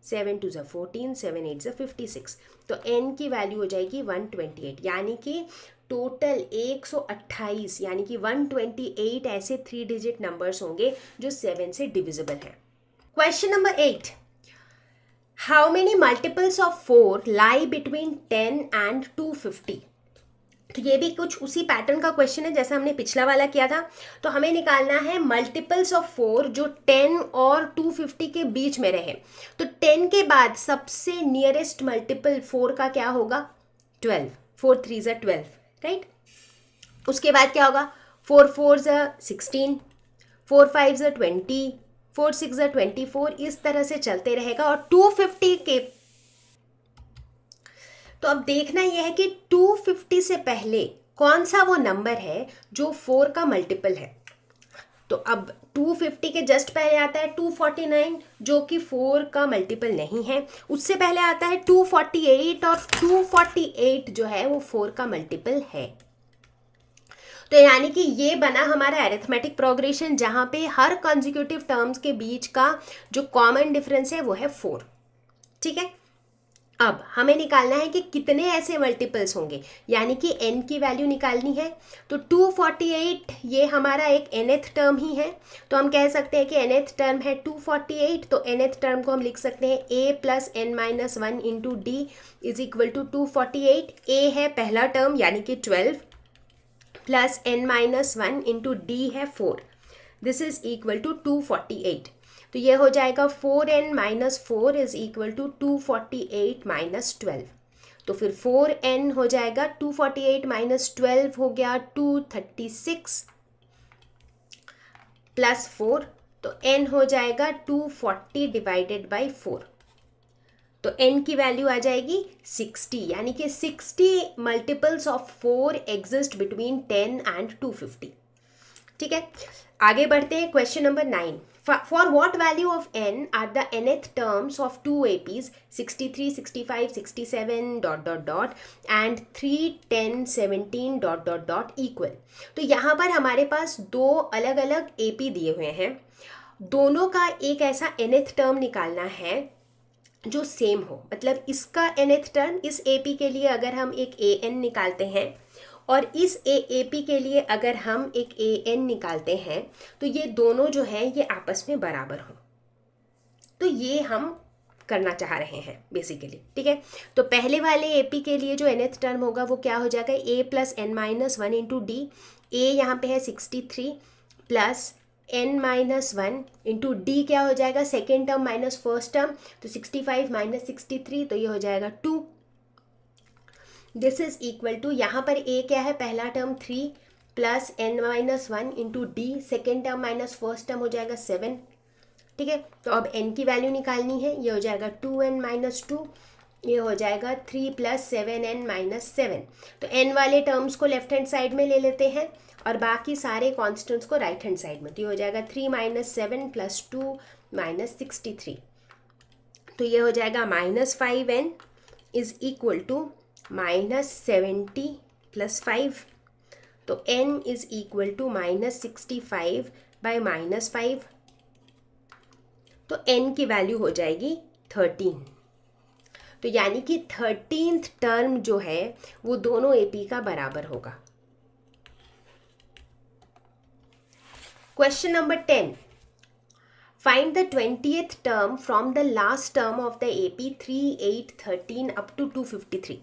7 2 ज़ा 14, 7 8 ज़ा 56, तो n की वैल्यू हो जाएगी 128, यानी कि टोटल 128 यानी कि 128 ऐसे 3 डिजिट नंबर्स होंगे जो 7 से डिविजिबल हैं। Question number 8, how many multiples of 4 lie between 10 and 250। तो ये भी कुछ उसी पैटर्न का क्वेश्चन है जैसा हमने पिछला वाला किया था। तो हमें निकालना है मल्टीपल्स ऑफ 4 जो 10 और 250 के बीच में रहे। तो 10 के बाद सबसे नियरेस्ट मल्टीपल 4 का क्या होगा, 12, 4 3 ज़ा 12, राइट। उसके बाद क्या होगा, 4 4 ज़ा 16, 4 5 ज़ा 20, 4 6 ज़ा 24, इस तरह से चलते रहेगा। और 250 के, तो अब देखना यह है कि 250 से पहले कौन सा वो नंबर है जो 4 का मल्टीपल है। तो अब 250 के जस्ट पहले आता है 249 जो कि 4 का मल्टीपल नहीं है। उससे पहले आता है 248 और 248 जो है वो 4 का मल्टीपल है। तो यानी कि ये बना हमारा अरिथमेटिक प्रोग्रेशन जहाँ पे हर कंसेक्यूटिव टर्म्स के बीच का जो कॉमन डिफरेंस है वो है 4। ठीक है, अब हमें निकालना है कि कितने ऐसे मल्टीपल्स होंगे, यानी कि n की वैल्यू निकालनी है। तो 248 ये हमारा एक nth टर्म ही है, तो हम कह सकते हैं कि nth टर्म है 248, तो nth टर्म को हम लिख सकते हैं a plus n minus 1 into D is equal to 248। a है पहला टर्म यानी कि 12 plus n minus 1 into D है 4, दिस इज इक्वल टू 248। तो ये हो जाएगा 4n minus 4 is equal to 248 minus 12। तो फिर 4n हो जाएगा 248 माइनस 12 हो गया 236 प्लस 4, तो n हो जाएगा 240 डिवाइडेड बाई 4। तो n की वैल्यू आ जाएगी 60, यानी कि 60 multiples of 4 exist between 10 and 250। ठीक है, आगे बढ़ते हैं। Question number 9, for what value of n are the nth terms of two APs 63, 65, 67 dot dot dot and 3, 10, 17 dot dot dot equal। तो यहाँ पर हमारे पास दो अलग अलग AP दिए हुए हैं, दोनों का एक ऐसा nth टर्म निकालना है जो सेम हो। मतलब इसका nth टर्म, इस AP के लिए अगर हम एक an निकालते हैं और इस AP के लिए अगर हम एक an निकालते हैं तो ये दोनों जो है ये आपस में बराबर हों। तो ये हम करना चाह रहे हैं बेसिकली। ठीक है, तो पहले वाले AP के लिए जो nth टर्म होगा वो क्या हो जाएगा, a plus n minus 1 into D. a यहाँ पे है 63 plus n minus 1 into D क्या हो जाएगा, second term minus first term, तो 65 माइनस 63, तो ये हो जाएगा 2। दिस इज इक्वल टू, यहाँ पर a क्या है, पहला term 3 plus n minus 1 into D, second term minus first term हो जाएगा 7। ठीक है, तो अब n की वैल्यू निकालनी है, ये हो जाएगा 2n माइनस 2, ये हो जाएगा 3 प्लस 7n माइनस 7। तो n वाले टर्म्स को लेफ्ट हैंड साइड में ले लेते हैं और बाकी सारे कॉन्स्टेंट्स को राइट हैंड साइड में। तो ये हो जाएगा 3 माइनस 7 प्लस 2 माइनस 63, तो ये हो जाएगा minus 5n is equal to minus 70 plus 5। तो n is equal to minus 65 by minus 5, तो n की वैल्यू हो जाएगी 13। तो यानी कि 13th टर्म जो है वो दोनों एपी का बराबर होगा। Question number 10, find the 20th term from the last term of the AP 3, 8, 13 up to 253।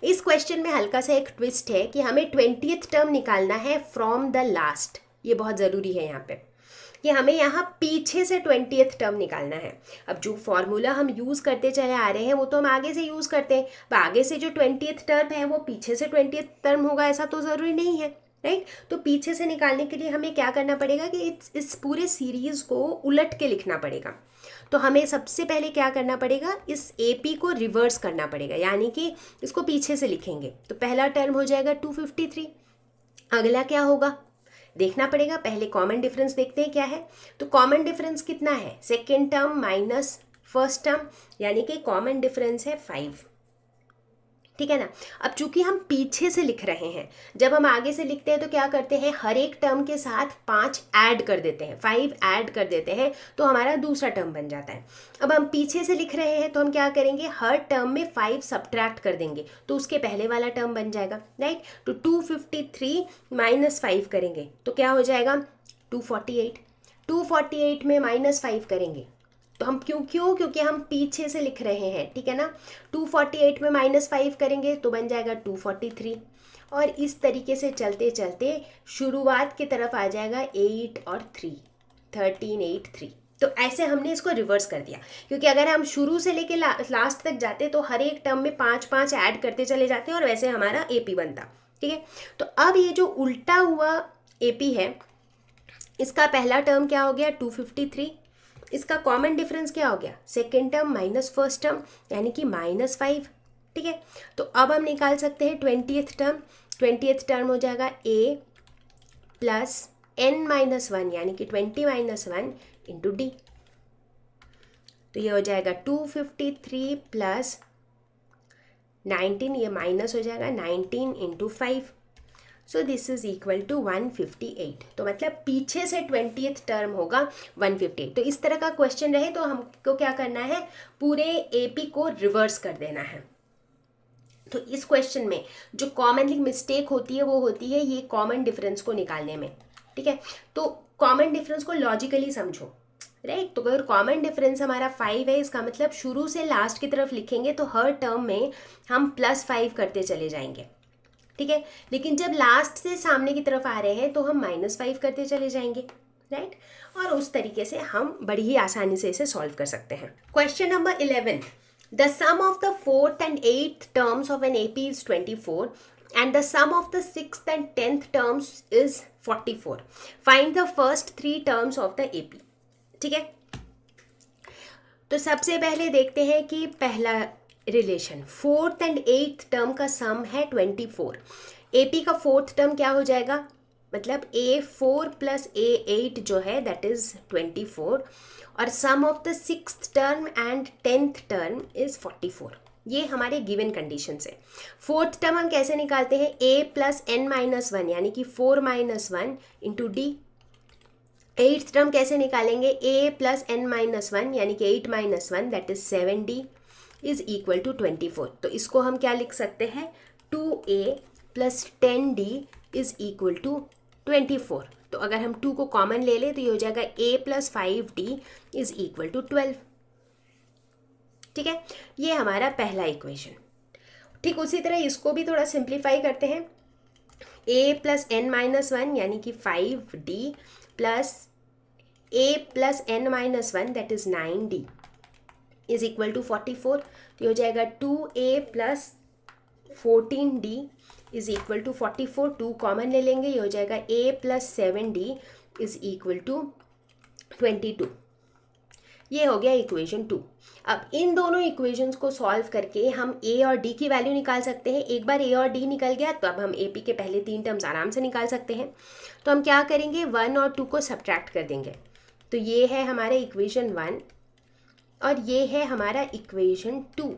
इस क्वेश्चन में हल्का सा एक ट्विस्ट है कि हमें 20th टर्म निकालना है फ्रॉम द लास्ट। ये बहुत ज़रूरी है यहाँ पे कि हमें यहाँ पीछे से 20th टर्म निकालना है। अब जो फॉर्मूला हम यूज़ करते चले आ रहे हैं वो तो हम आगे से यूज़ करते हैं, तो आगे से जो 20th टर्म है वो पीछे से 20th टर्म होगा ऐसा तो ज़रूरी नहीं है, राइट। तो पीछे से निकालने के लिए हमें क्या करना पड़ेगा कि इस पूरे सीरीज़ को उलट के लिखना पड़ेगा। तो हमें सबसे पहले क्या करना पड़ेगा, इस एपी को रिवर्स करना पड़ेगा, यानी कि इसको पीछे से लिखेंगे। तो पहला टर्म हो जाएगा 253, अगला क्या होगा देखना पड़ेगा। पहले कॉमन डिफरेंस देखते हैं क्या है। तो कॉमन डिफरेंस कितना है, second term minus first term, यानी कि कॉमन डिफरेंस है 5, ठीक है ना। अब चूंकि हम पीछे से लिख रहे हैं, जब हम आगे से लिखते हैं तो क्या करते हैं, हर एक टर्म के साथ 5 ऐड कर देते हैं, 5 ऐड कर देते हैं, तो हमारा दूसरा टर्म बन जाता है। अब हम पीछे से लिख रहे हैं तो हम क्या करेंगे, हर टर्म में 5 सब्ट्रैक्ट कर देंगे, तो उसके पहले वाला टर्म बन जाएगा, राइट। तो 253 माइनस 5 करेंगे तो क्या हो जाएगा 248, 248 में माइनस 5 करेंगे तो हम क्योंकि हम पीछे से लिख रहे हैं, ठीक है ना। 248 में माइनस 5 करेंगे तो बन जाएगा 243, और इस तरीके से चलते चलते शुरुआत की तरफ आ जाएगा 8 और 3, 13, 8, 3। तो ऐसे हमने इसको रिवर्स कर दिया, क्योंकि अगर हम शुरू से लेके लास्ट तक जाते तो हर एक टर्म में 5-5 ऐड करते चले जाते और वैसे हमारा एपी बनता, ठीक है। तो अब ये जो उल्टा हुआ एपी है, इसका पहला टर्म क्या हो गया 253, इसका कॉमन डिफरेंस क्या हो गया, second term minus first term, यानी कि -5, ठीक है। तो अब हम निकाल सकते हैं 20th टर्म। 20th टर्म हो जाएगा a प्लस n-1, यानी कि 20 - 1 इंटू डी। तो ये हो जाएगा 253 प्लस 19, ये माइनस हो जाएगा 19 into 5, so this is equal to 158। तो मतलब पीछे से 20th टर्म होगा 158। तो इस तरह का क्वेश्चन रहे तो हमको क्या करना है, पूरे एपी को रिवर्स कर देना है। तो इस क्वेश्चन में जो कॉमनली मिस्टेक होती है वो होती है ये कॉमन डिफरेंस को निकालने में, ठीक है। तो कॉमन डिफरेंस को लॉजिकली समझो, राइट। तो अगर कॉमन डिफरेंस हमारा 5 है, इसका मतलब शुरू से लास्ट की तरफ लिखेंगे तो हर टर्म में हम +5 करते चले जाएंगे, ठीक है। लेकिन जब लास्ट से सामने की तरफ आ रहे हैं तो हम -5 करते चले जाएंगे, राइट। और उस तरीके से हम बड़ी ही आसानी से इसे सॉल्व कर सकते हैं। Question number 11, the sum of the 4th and 8th terms of an AP is 24 and the sum of the 6th and 10th terms is 44. Find the first 3 terms of the AP, ठीक है। तो सबसे पहले देखते हैं कि पहला relation 4th and 8th term का सम है 24। एपी का 4th टर्म क्या हो जाएगा, मतलब A4 प्लस A8 जो है दैट इज 24, और sum of the 6th term and 10th term is 44। ये हमारे गिवन कंडीशन है। 4th टर्म हम कैसे निकालते हैं, A प्लस n-1, यानी कि 4 - 1 इंटू डी। 8th टर्म कैसे निकालेंगे, A प्लस n-1, यानी कि 8 - 1 that is 7D is equal to 24। तो इसको हम क्या लिख सकते हैं, 2A plus 10D is equal to 24। तो अगर हम 2 को कॉमन ले लें तो ये हो जाएगा A plus 5D is equal to 12, ठीक है। ये हमारा पहला इक्वेशन। ठीक उसी तरह इसको भी थोड़ा सिंप्लीफाई करते हैं। A प्लस n-1 यानी कि 5D plus A plus n-1 that is 9D is equal to 44। ये हो जाएगा 2A plus 14D is equal to 44। 2 common ले लेंगे, ये हो जाएगा A plus 7D is equal to 22। ये हो गया इक्वेशन 2। अब इन दोनों इक्वेशंस को सॉल्व करके हम A और D की वैल्यू निकाल सकते हैं। एक बार A और D निकल गया तो अब हम AP के पहले 3 टर्म्स आराम से निकाल सकते हैं। तो हम क्या करेंगे, 1 और 2 को सब्ट्रैक्ट कर देंगे। तो ये है हमारा इक्वेशन 1 और ये है हमारा इक्वेशन 2।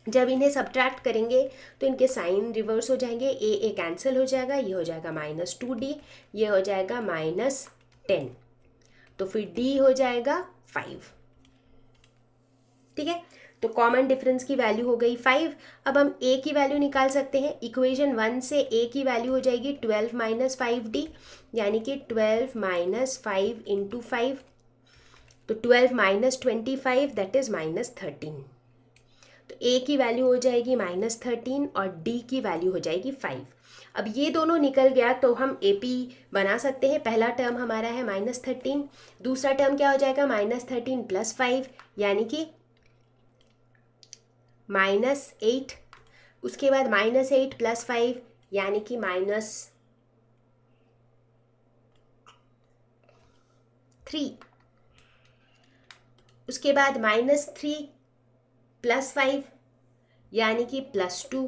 जब इन्हें सब्ट्रैक्ट करेंगे तो इनके साइन रिवर्स हो जाएंगे, A कैंसिल हो जाएगा, ये हो जाएगा -2D, ये हो जाएगा -10, तो फिर D हो जाएगा 5, ठीक है। तो कॉमन डिफरेंस की वैल्यू हो गई 5। अब हम a की वैल्यू निकाल सकते हैं। इक्वेशन 1 से a की वैल्यू हो जाएगी 12 माइनस 5d, यानी कि 12 माइनस 5 इंटू 5, तो 12 माइनस 25 दैट इज -13। तो a की वैल्यू हो जाएगी -13 और d की वैल्यू हो जाएगी 5। अब ये दोनों निकल गया तो हम AP बना सकते हैं। पहला टर्म हमारा है -13, दूसरा टर्म क्या हो जाएगा -13 प्लस 5 यानी कि -8, उसके बाद -8 प्लस 5 यानी कि -3, उसके बाद -3 प्लस 5 यानी कि +2।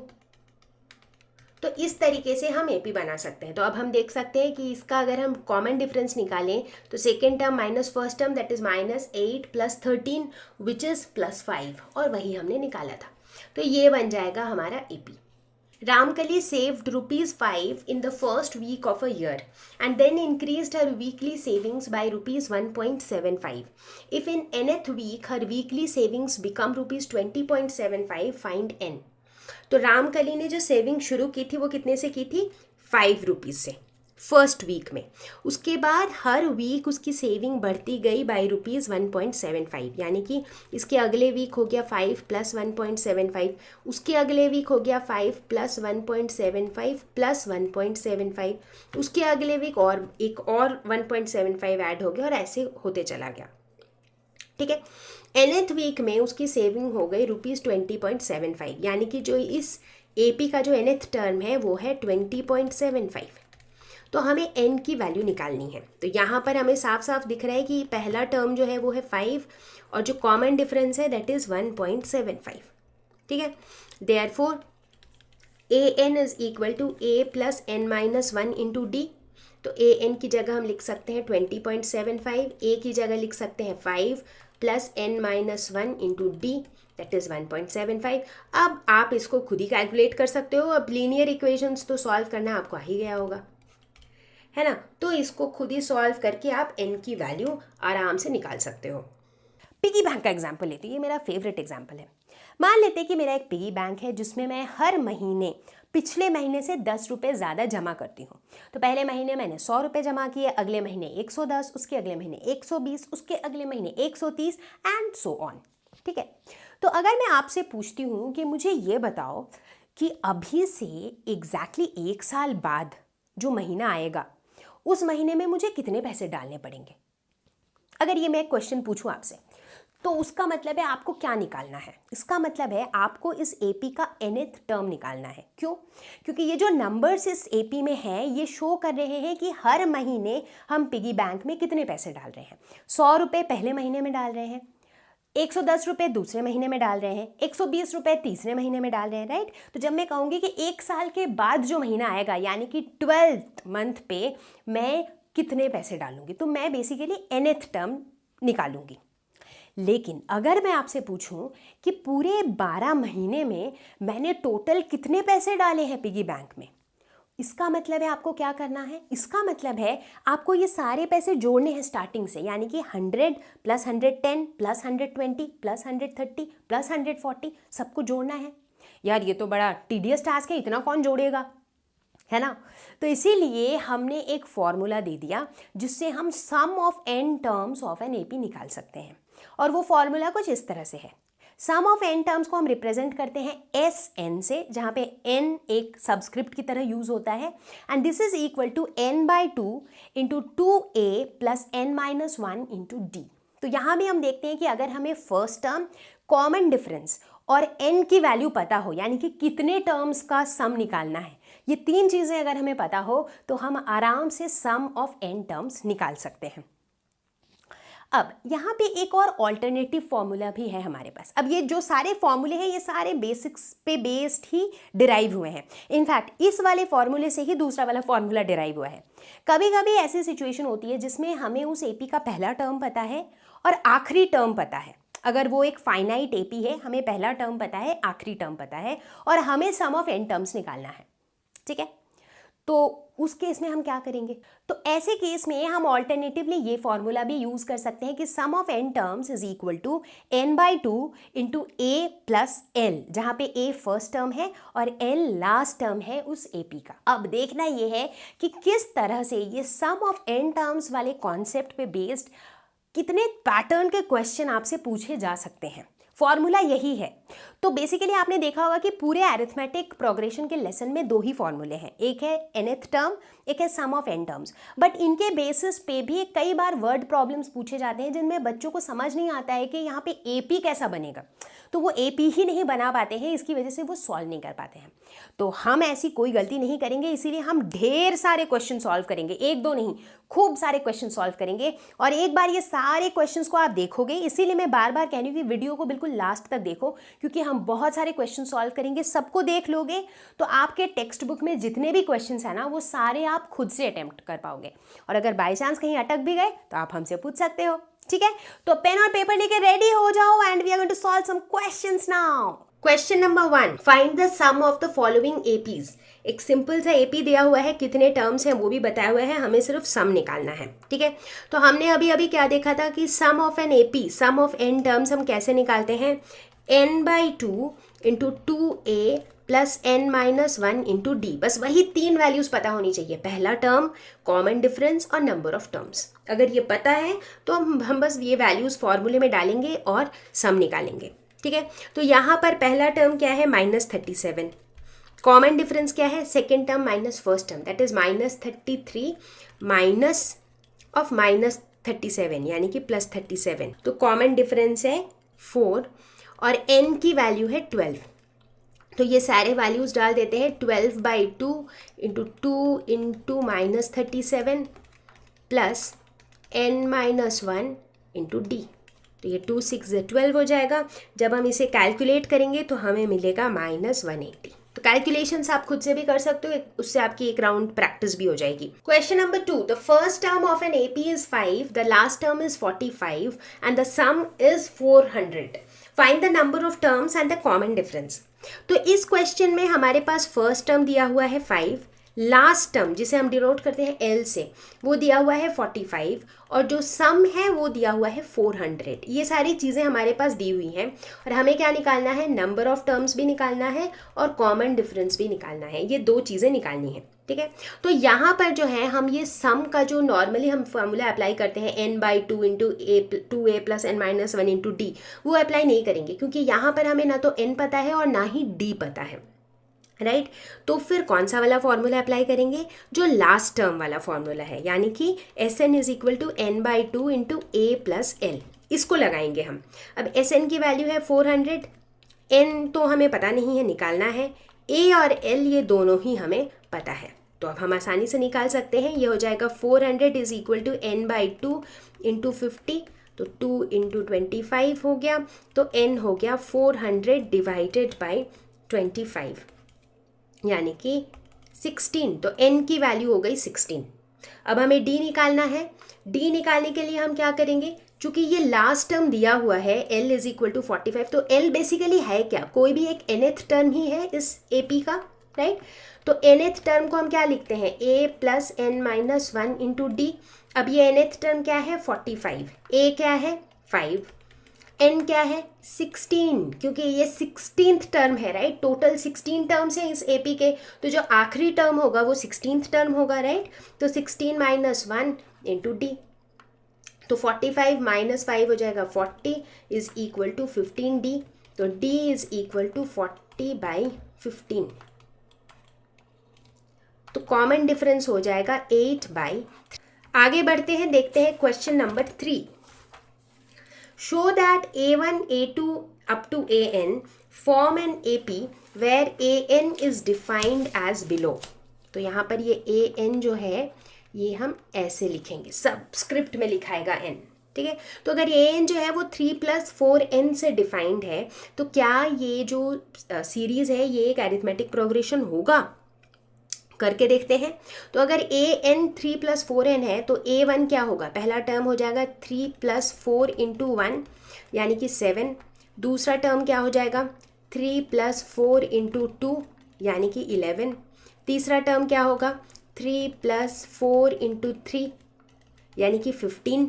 तो इस तरीके से हम AP बना सकते हैं। तो अब हम देख सकते हैं कि इसका अगर हम कॉमन डिफरेंस निकालें तो second term minus first term that is -8 plus 13 which is +5, और वही हमने निकाला था। तो ये बन जाएगा हमारा AP। Ramkali saved ₹5 in the first week of a year and then increased her weekly savings by ₹1.75. If in nth week her weekly savings become ₹20.75, find n. तो रामकली ने जो सेविंग शुरू की थी वो कितने से की थी? 5 रुपीज़ से फर्स्ट वीक में। उसके बाद हर वीक उसकी सेविंग बढ़ती गई बाई ₹1.75, यानी कि इसके अगले वीक हो गया 5 प्लस 1.75, उसके अगले वीक हो गया 5 प्लस 1.75 प्लस 1.75, उसके अगले वीक और एक और 1.75 ऐड हो गया और ऐसे होते चला गया। ठीक है, nth वीक में उसकी सेविंग हो गई ₹20.75, यानी कि जो इस AP का जो nth टर्म है वो है 20.75। तो हमें n की वैल्यू निकालनी है। तो यहाँ पर हमें साफ साफ दिख रहा है कि पहला टर्म जो है वो है 5 और जो कॉमन डिफरेंस है दैट इज़ 1.75। ठीक है, therefore an is equal to a plus n minus 1 into D. तो an की जगह हम लिख सकते हैं 20.75, a की जगह लिख सकते हैं 5 plus n minus 1 into D that is 1.75। अब आप इसको खुद ही कैलकुलेट कर सकते हो। अब लीनियर इक्वेशंस तो सॉल्व करना आपको आ ही गया होगा, है ना। तो इसको खुद ही सॉल्व करके आप n की वैल्यू आराम से निकाल सकते हो। पिगी बैंक का एग्जाम्पल लेते हैं, ये मेरा फेवरेट एग्जाम्पल है। मान लेते हैं कि मेरा एक पिगी बैंक है जिसमें मैं हर महीने पिछले महीने से 10 रुपये ज़्यादा जमा करती हूँ। तो पहले महीने मैंने 100 रुपये जमा किए, अगले महीने 110, उसके अगले महीने 120, उसके अगले महीने 130 एंड सो ऑन। ठीक है, तो अगर मैं आपसे पूछती हूँ कि मुझे ये बताओ कि अभी से एग्जैक्टली 1 साल बाद जो महीना आएगा उस महीने में मुझे कितने पैसे डालने पड़ेंगे, अगर ये मैं एक क्वेश्चन पूछूं आपसे, तो उसका मतलब है आपको क्या निकालना है? इसका मतलब है आपको इस AP का nth टर्म निकालना है। क्यों? क्योंकि ये जो नंबर्स इस AP में हैं ये शो कर रहे हैं कि हर महीने हम पिगी बैंक में कितने पैसे डाल रहे हैं। 100 रुपये पहले महीने में डाल रहे हैं, 110 रुपये दूसरे महीने में डाल रहे हैं, 120 रुपये तीसरे महीने में डाल रहे हैं, राइट। तो जब मैं कहूँगी कि 1 साल के बाद जो महीना आएगा यानी कि 12th मंथ पे मैं कितने पैसे डालूंगी, तो मैं बेसिकली nth टर्म निकालूंगी। लेकिन अगर मैं आपसे पूछूं कि पूरे 12 महीने में मैंने टोटल कितने पैसे डाले हैं पिगी बैंक में, इसका मतलब है आपको क्या करना है? इसका मतलब है आपको ये सारे पैसे जोड़ने हैं स्टार्टिंग से, यानी कि 100 प्लस 110 प्लस 120 प्लस 130 प्लस 140 सबको जोड़ना है। यार ये तो बड़ा टीडियस टास्क है, इतना कौन जोड़ेगा, है ना। तो इसीलिए हमने एक फॉर्मूला दे दिया जिससे हम sum of n terms of an AP निकाल सकते हैं, और वो फॉर्मूला कुछ इस तरह से है। सम ऑफ n टर्म्स को हम रिप्रेजेंट करते हैं SN से, जहाँ पे n एक सबस्क्रिप्ट की तरह यूज होता है, and this is equal to n/2 into 2a plus n-1 into d। तो यहाँ भी हम देखते हैं कि अगर हमें फर्स्ट टर्म, कॉमन डिफरेंस और n की वैल्यू पता हो, यानी कि कितने टर्म्स का सम निकालना है, ये 3 चीज़ें अगर हमें पता हो तो हम आराम से सम ऑफ n टर्म्स निकाल सकते हैं। अब यहाँ पे एक और ऑल्टरनेटिव फॉर्मूला भी है हमारे पास। अब ये जो सारे फॉर्मूले हैं ये सारे बेसिक्स पे बेस्ड ही डिराइव हुए हैं। इनफैक्ट इस वाले फॉर्मूले से ही दूसरा वाला फॉर्मूला डिराइव हुआ है। कभी कभी ऐसी सिचुएशन होती है जिसमें हमें उस AP का पहला टर्म पता है और आखिरी टर्म पता है। अगर वो एक फाइनाइट AP है, हमें पहला टर्म पता है, आखिरी टर्म पता है, और हमें सम ऑफ n टर्म्स निकालना है। ठीक है, तो उस केस में हम क्या करेंगे? तो ऐसे केस में हम ऑल्टरनेटिवली ये फॉर्मूला भी यूज कर सकते हैं कि sum of n terms is equal to n/2 into a plus l, जहाँ पे a फर्स्ट टर्म है और l लास्ट टर्म है उस AP का। अब देखना ये है कि किस तरह से ये सम ऑफ n टर्म्स वाले कॉन्सेप्ट पे बेस्ड कितने पैटर्न के क्वेश्चन आपसे पूछे जा सकते हैं। फॉर्मूला यही है। तो बेसिकली आपने देखा होगा कि पूरे अरिथमेटिक प्रोग्रेशन के लेसन में दो ही फॉर्मूले हैं, एक है nth टर्म, एक है sum of n terms. But इनके बेसिस पे भी कई बार वर्ड प्रॉब्लम्स पूछे जाते हैं जिनमें बच्चों को समझ नहीं आता है कि यहाँ पे AP कैसा बनेगा, तो वो AP ही नहीं बना पाते हैं, इसकी वजह से वो सॉल्व नहीं कर पाते हैं। तो हम ऐसी कोई गलती नहीं करेंगे, इसीलिए हम ढेर सारे क्वेश्चन सॉल्व करेंगे, एक दो नहीं, खूब सारे क्वेश्चन सॉल्व करेंगे। और एक बार ये सारे क्वेश्चंस को आप देखोगे, इसीलिए मैं बार बार कह रही हूँ कि वीडियो को बिल्कुल लास्ट तक देखो, क्योंकि हम बहुत सारे क्वेश्चन सॉल्व करेंगे। सबको देख लोगे तो आपके टेक्स्ट बुक में जितने भी क्वेश्चंस हैं ना, वो सारे आप खुद से अटेम्प्ट कर पाओगे। और अगर बाई चांस कहीं अटक भी गए तो आप हमसे पूछ सकते हो, ठीक है? तो पेन और पेपर लेके रेडी हो जाओ and we are going to solve some questions now. Question number 1, find the sum of the following APs। एक सिंपल सा AP दिया हुआ है, कितने टर्म्स हैं वो भी बताया हुआ है, हमें सिर्फ सम निकालना है, ठीक है? तो हमने अभी अभी क्या देखा था कि sum of an AP, sum of n terms हम कैसे निकालते हैं? n/2 into 2a plus n-1 into d। बस वही तीन वैल्यूज पता होनी चाहिए, पहला टर्म, कॉमन डिफरेंस और नंबर ऑफ टर्म्स। अगर ये पता है तो हम बस ये वैल्यूज फॉर्मूले में डालेंगे और सम निकालेंगे, ठीक है? तो यहाँ पर पहला टर्म क्या है? -37। कॉमन डिफरेंस क्या है? Second term minus first term, that is -33 minus of -37 यानी कि +37। तो कॉमन डिफरेंस है 4 और n की वैल्यू है 12। तो ये सारे वैल्यूज डाल देते हैं, 12/2 into 2 into -37 plus n-1 into d। तो ये 2 6 12 हो जाएगा। जब हम इसे कैलकुलेट करेंगे तो हमें मिलेगा -180। तो कैलकुलेशंस आप खुद से भी कर सकते हो, उससे आपकी एक राउंड प्रैक्टिस भी हो जाएगी। Question number 2, the first term of an AP is 5, the last term is 45 and the sum is 400। Find the number of terms and the common difference. तो इस क्वेश्चन में हमारे पास फर्स्ट टर्म दिया हुआ है 5, लास्ट टर्म जिसे हम डिनोट करते हैं L से वो दिया हुआ है 45 और जो सम है वो दिया हुआ है 400। ये सारी चीज़ें हमारे पास दी हुई हैं और हमें क्या निकालना है? नंबर ऑफ टर्म्स भी निकालना है और कॉमन डिफरेंस भी निकालना है। ये दो चीज़ें निकालनी है, ठीक है? तो यहाँ पर जो है हम ये सम का जो नॉर्मली हम फॉर्मूला अप्लाई करते हैं n/2 into 2a plus n-1 into d, वो अप्लाई नहीं करेंगे क्योंकि यहाँ पर हमें ना तो n पता है और ना ही d पता है, राइट? तो फिर कौन सा वाला फॉर्मूला अप्लाई करेंगे? जो लास्ट टर्म वाला फॉर्मूला है, यानी कि Sn is equal to n/2 into a plus l, इसको लगाएंगे हम। अब Sn की वैल्यू है 400, n तो हमें पता नहीं है, निकालना है। a और l ये दोनों ही हमें पता है, तो अब हम आसानी से निकाल सकते हैं। ये हो जाएगा 400 is equal to n/2 into 50, तो 2 इंटू 25 हो गया, तो n हो गया 400 डिवाइडेड बाई 25 यानी कि 16। तो n की वैल्यू हो गई 16। अब हमें d निकालना है। d निकालने के लिए हम क्या करेंगे? चूंकि ये लास्ट टर्म दिया हुआ है l इज इक्वल टू 45, तो l बेसिकली है क्या? कोई भी एक nth टर्म ही है इस AP का, राइट? तो nth टर्म को हम क्या लिखते हैं? a plus n-1 into d। अब ये nth टर्म क्या है? 45। a क्या है? 5। n क्या है? 16, क्योंकि ये 16th टर्म है, राइट? टोटल 16 टर्म्स हैं इस AP के, तो जो आखिरी टर्म होगा वो 16th टर्म होगा, राइट? तो 16 माइनस 1 इंटू d, तो 45 माइनस 5 हो जाएगा 40 इज इक्वल टू 15d। तो d इज इक्वल टू 40/15। तो कॉमन डिफरेंस हो जाएगा 8/3। आगे बढ़ते हैं, देखते हैं question number 3। Show that A1, A2 up to AN form an AP where AN is defined as below। तो यहाँ पर ये AN जो है ये हम ऐसे लिखेंगे, सबस्क्रिप्ट में लिखाएगा n, ठीक है? तो अगर AN जो है वो 3 + 4n से डिफाइंड है, तो क्या ये जो सीरीज है ये एक अरिथमेटिक प्रोग्रेशन होगा? करके देखते हैं। तो अगर AN 3 + 4n है तो A1 क्या होगा? पहला टर्म हो जाएगा 3 + 4 इंटू 1 यानी कि 7। दूसरा टर्म क्या हो जाएगा? 3 + 4 इंटू 2 यानी कि 11। तीसरा टर्म क्या होगा? 3 प्लस 4 इंटू 3 यानी कि 15।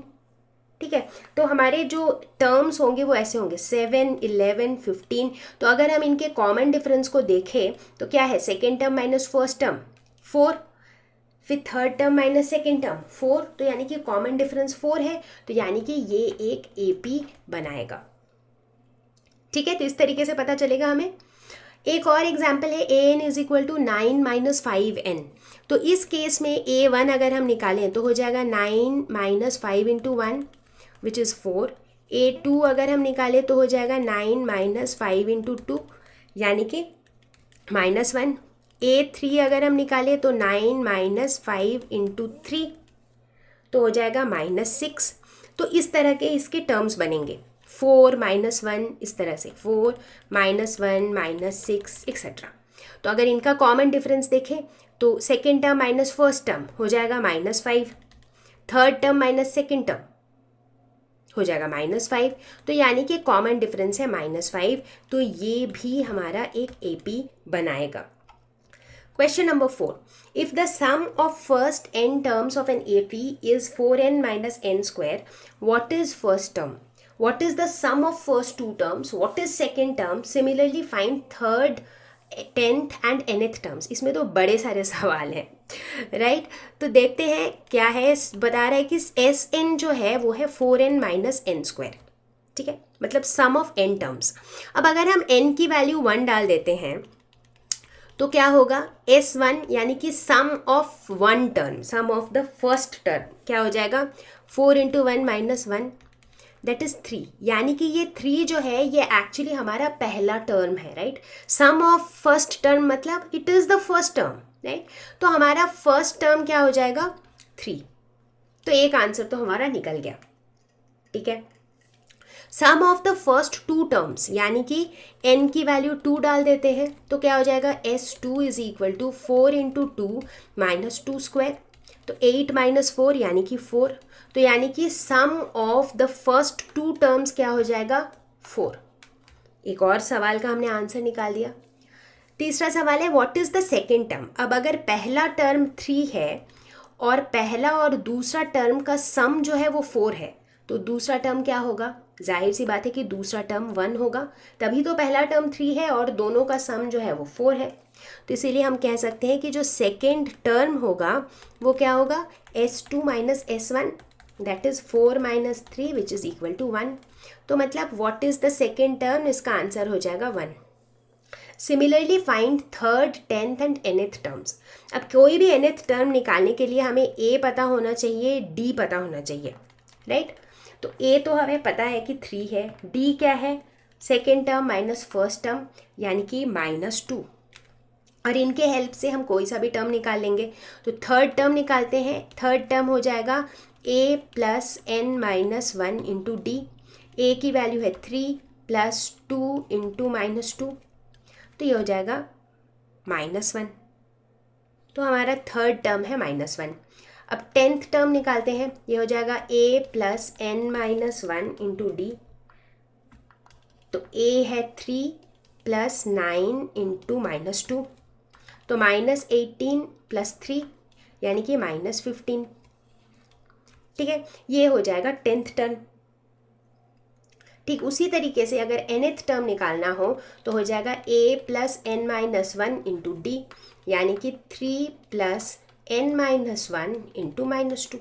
ठीक है, तो हमारे जो टर्म्स होंगे वो ऐसे होंगे 7, 11, 15। तो अगर हम इनके कॉमन डिफरेंस को देखें तो क्या है, second term minus first term 4, फिर third term minus second term 4, तो यानी कि कॉमन डिफरेंस 4 है, तो यानी कि ये एक AP बनाएगा। ठीक है, तो इस तरीके से पता चलेगा हमें। एक और एग्जाम्पल है an is equal to 9 minus 5n। तो इस केस में a1 अगर हम निकालें तो हो जाएगा 9 minus 5 into 1 which is 4। a2 अगर हम निकालें तो हो जाएगा 9 माइनस 5 इंटू 2 यानी कि -1। a3 अगर हम निकालें तो 9 माइनस 5 इंटू 3 तो हो जाएगा -6। तो इस तरह के इसके टर्म्स बनेंगे, 4 -1, इस तरह से 4 -1 -6 एक्सेट्रा। तो अगर इनका कॉमन डिफरेंस देखें तो second term minus first term हो जाएगा -5, third term minus second term हो जाएगा -5, तो यानी कि कॉमन डिफरेंस है -5, तो ये भी हमारा एक AP बनाएगा। Question number 4. If the sum of first n terms of an AP is 4n minus n square, what is first term? What is the sum of first two terms? What is second term? Similarly, find third, 10th and nth terms. इसमें तो बड़े सारे सवाल हैं, राइट? तो देखते हैं क्या है। बता रहा है कि Sn जो है वो है 4n माइनस n स्क्वायर। ठीक है, मतलब सम ऑफ n टर्म्स। अब अगर हम n की वैल्यू 1 डाल देते हैं तो क्या होगा, S1 यानी कि sum of one term, sum of the first term क्या हो जाएगा, 4 इंटू 1 माइनस 1 दैट इज 3। यानी कि ये 3 जो है ये एक्चुअली हमारा पहला टर्म है, right? Sum of first term मतलब it is the first term, right? तो हमारा फर्स्ट टर्म क्या हो जाएगा, 3। तो एक आंसर तो हमारा निकल गया। ठीक है, sum of the first two terms यानी कि n की वैल्यू 2 डाल देते हैं तो क्या हो जाएगा, S2 is equal to 4 into 2 minus 2 square. तो 8 माइनस 4 यानी कि 4। तो यानी कि sum of the first two terms क्या हो जाएगा, 4। एक और सवाल का हमने आंसर निकाल दिया। तीसरा सवाल है what is the second term. अब अगर पहला टर्म 3 है और पहला और दूसरा टर्म का सम जो है वो 4 है तो दूसरा टर्म क्या होगा, जाहिर सी बात है कि दूसरा टर्म 1 होगा, तभी तो पहला टर्म 3 है और दोनों का सम जो है वो 4 है। तो इसीलिए हम कह सकते हैं कि जो सेकेंड टर्म होगा वो क्या होगा, S2 minus S1 that is 4 minus 3 which is equal to 1। तो मतलब what is the second term, इसका आंसर हो जाएगा 1। Similarly find third, 10th and nth terms. अब कोई भी nth टर्म निकालने के लिए हमें A पता होना चाहिए, D पता होना चाहिए, राइट? तो A तो हमें पता है कि 3 है, D क्या है, second term minus first term यानी कि -2, और इनके हेल्प से हम कोई सा भी टर्म निकाल लेंगे। तो थर्ड टर्म निकालते हैं, थर्ड टर्म हो जाएगा A plus n minus 1 into d. A की वैल्यू है 3 प्लस 2 इंटू -2, तो ये हो जाएगा -1। तो हमारा थर्ड टर्म है -1। अब 10th टर्म निकालते हैं, ये हो जाएगा A plus n minus 1 into D. तो A है 3 प्लस 9 इंटू -2, तो -18 प्लस 3 यानी कि -15। ठीक है, ये हो जाएगा 10th टर्म। ठीक उसी तरीके से अगर nth टर्म निकालना हो तो हो जाएगा A plus n minus 1 into D यानी कि 3 प्लस n माइनस 1 इंटू -2।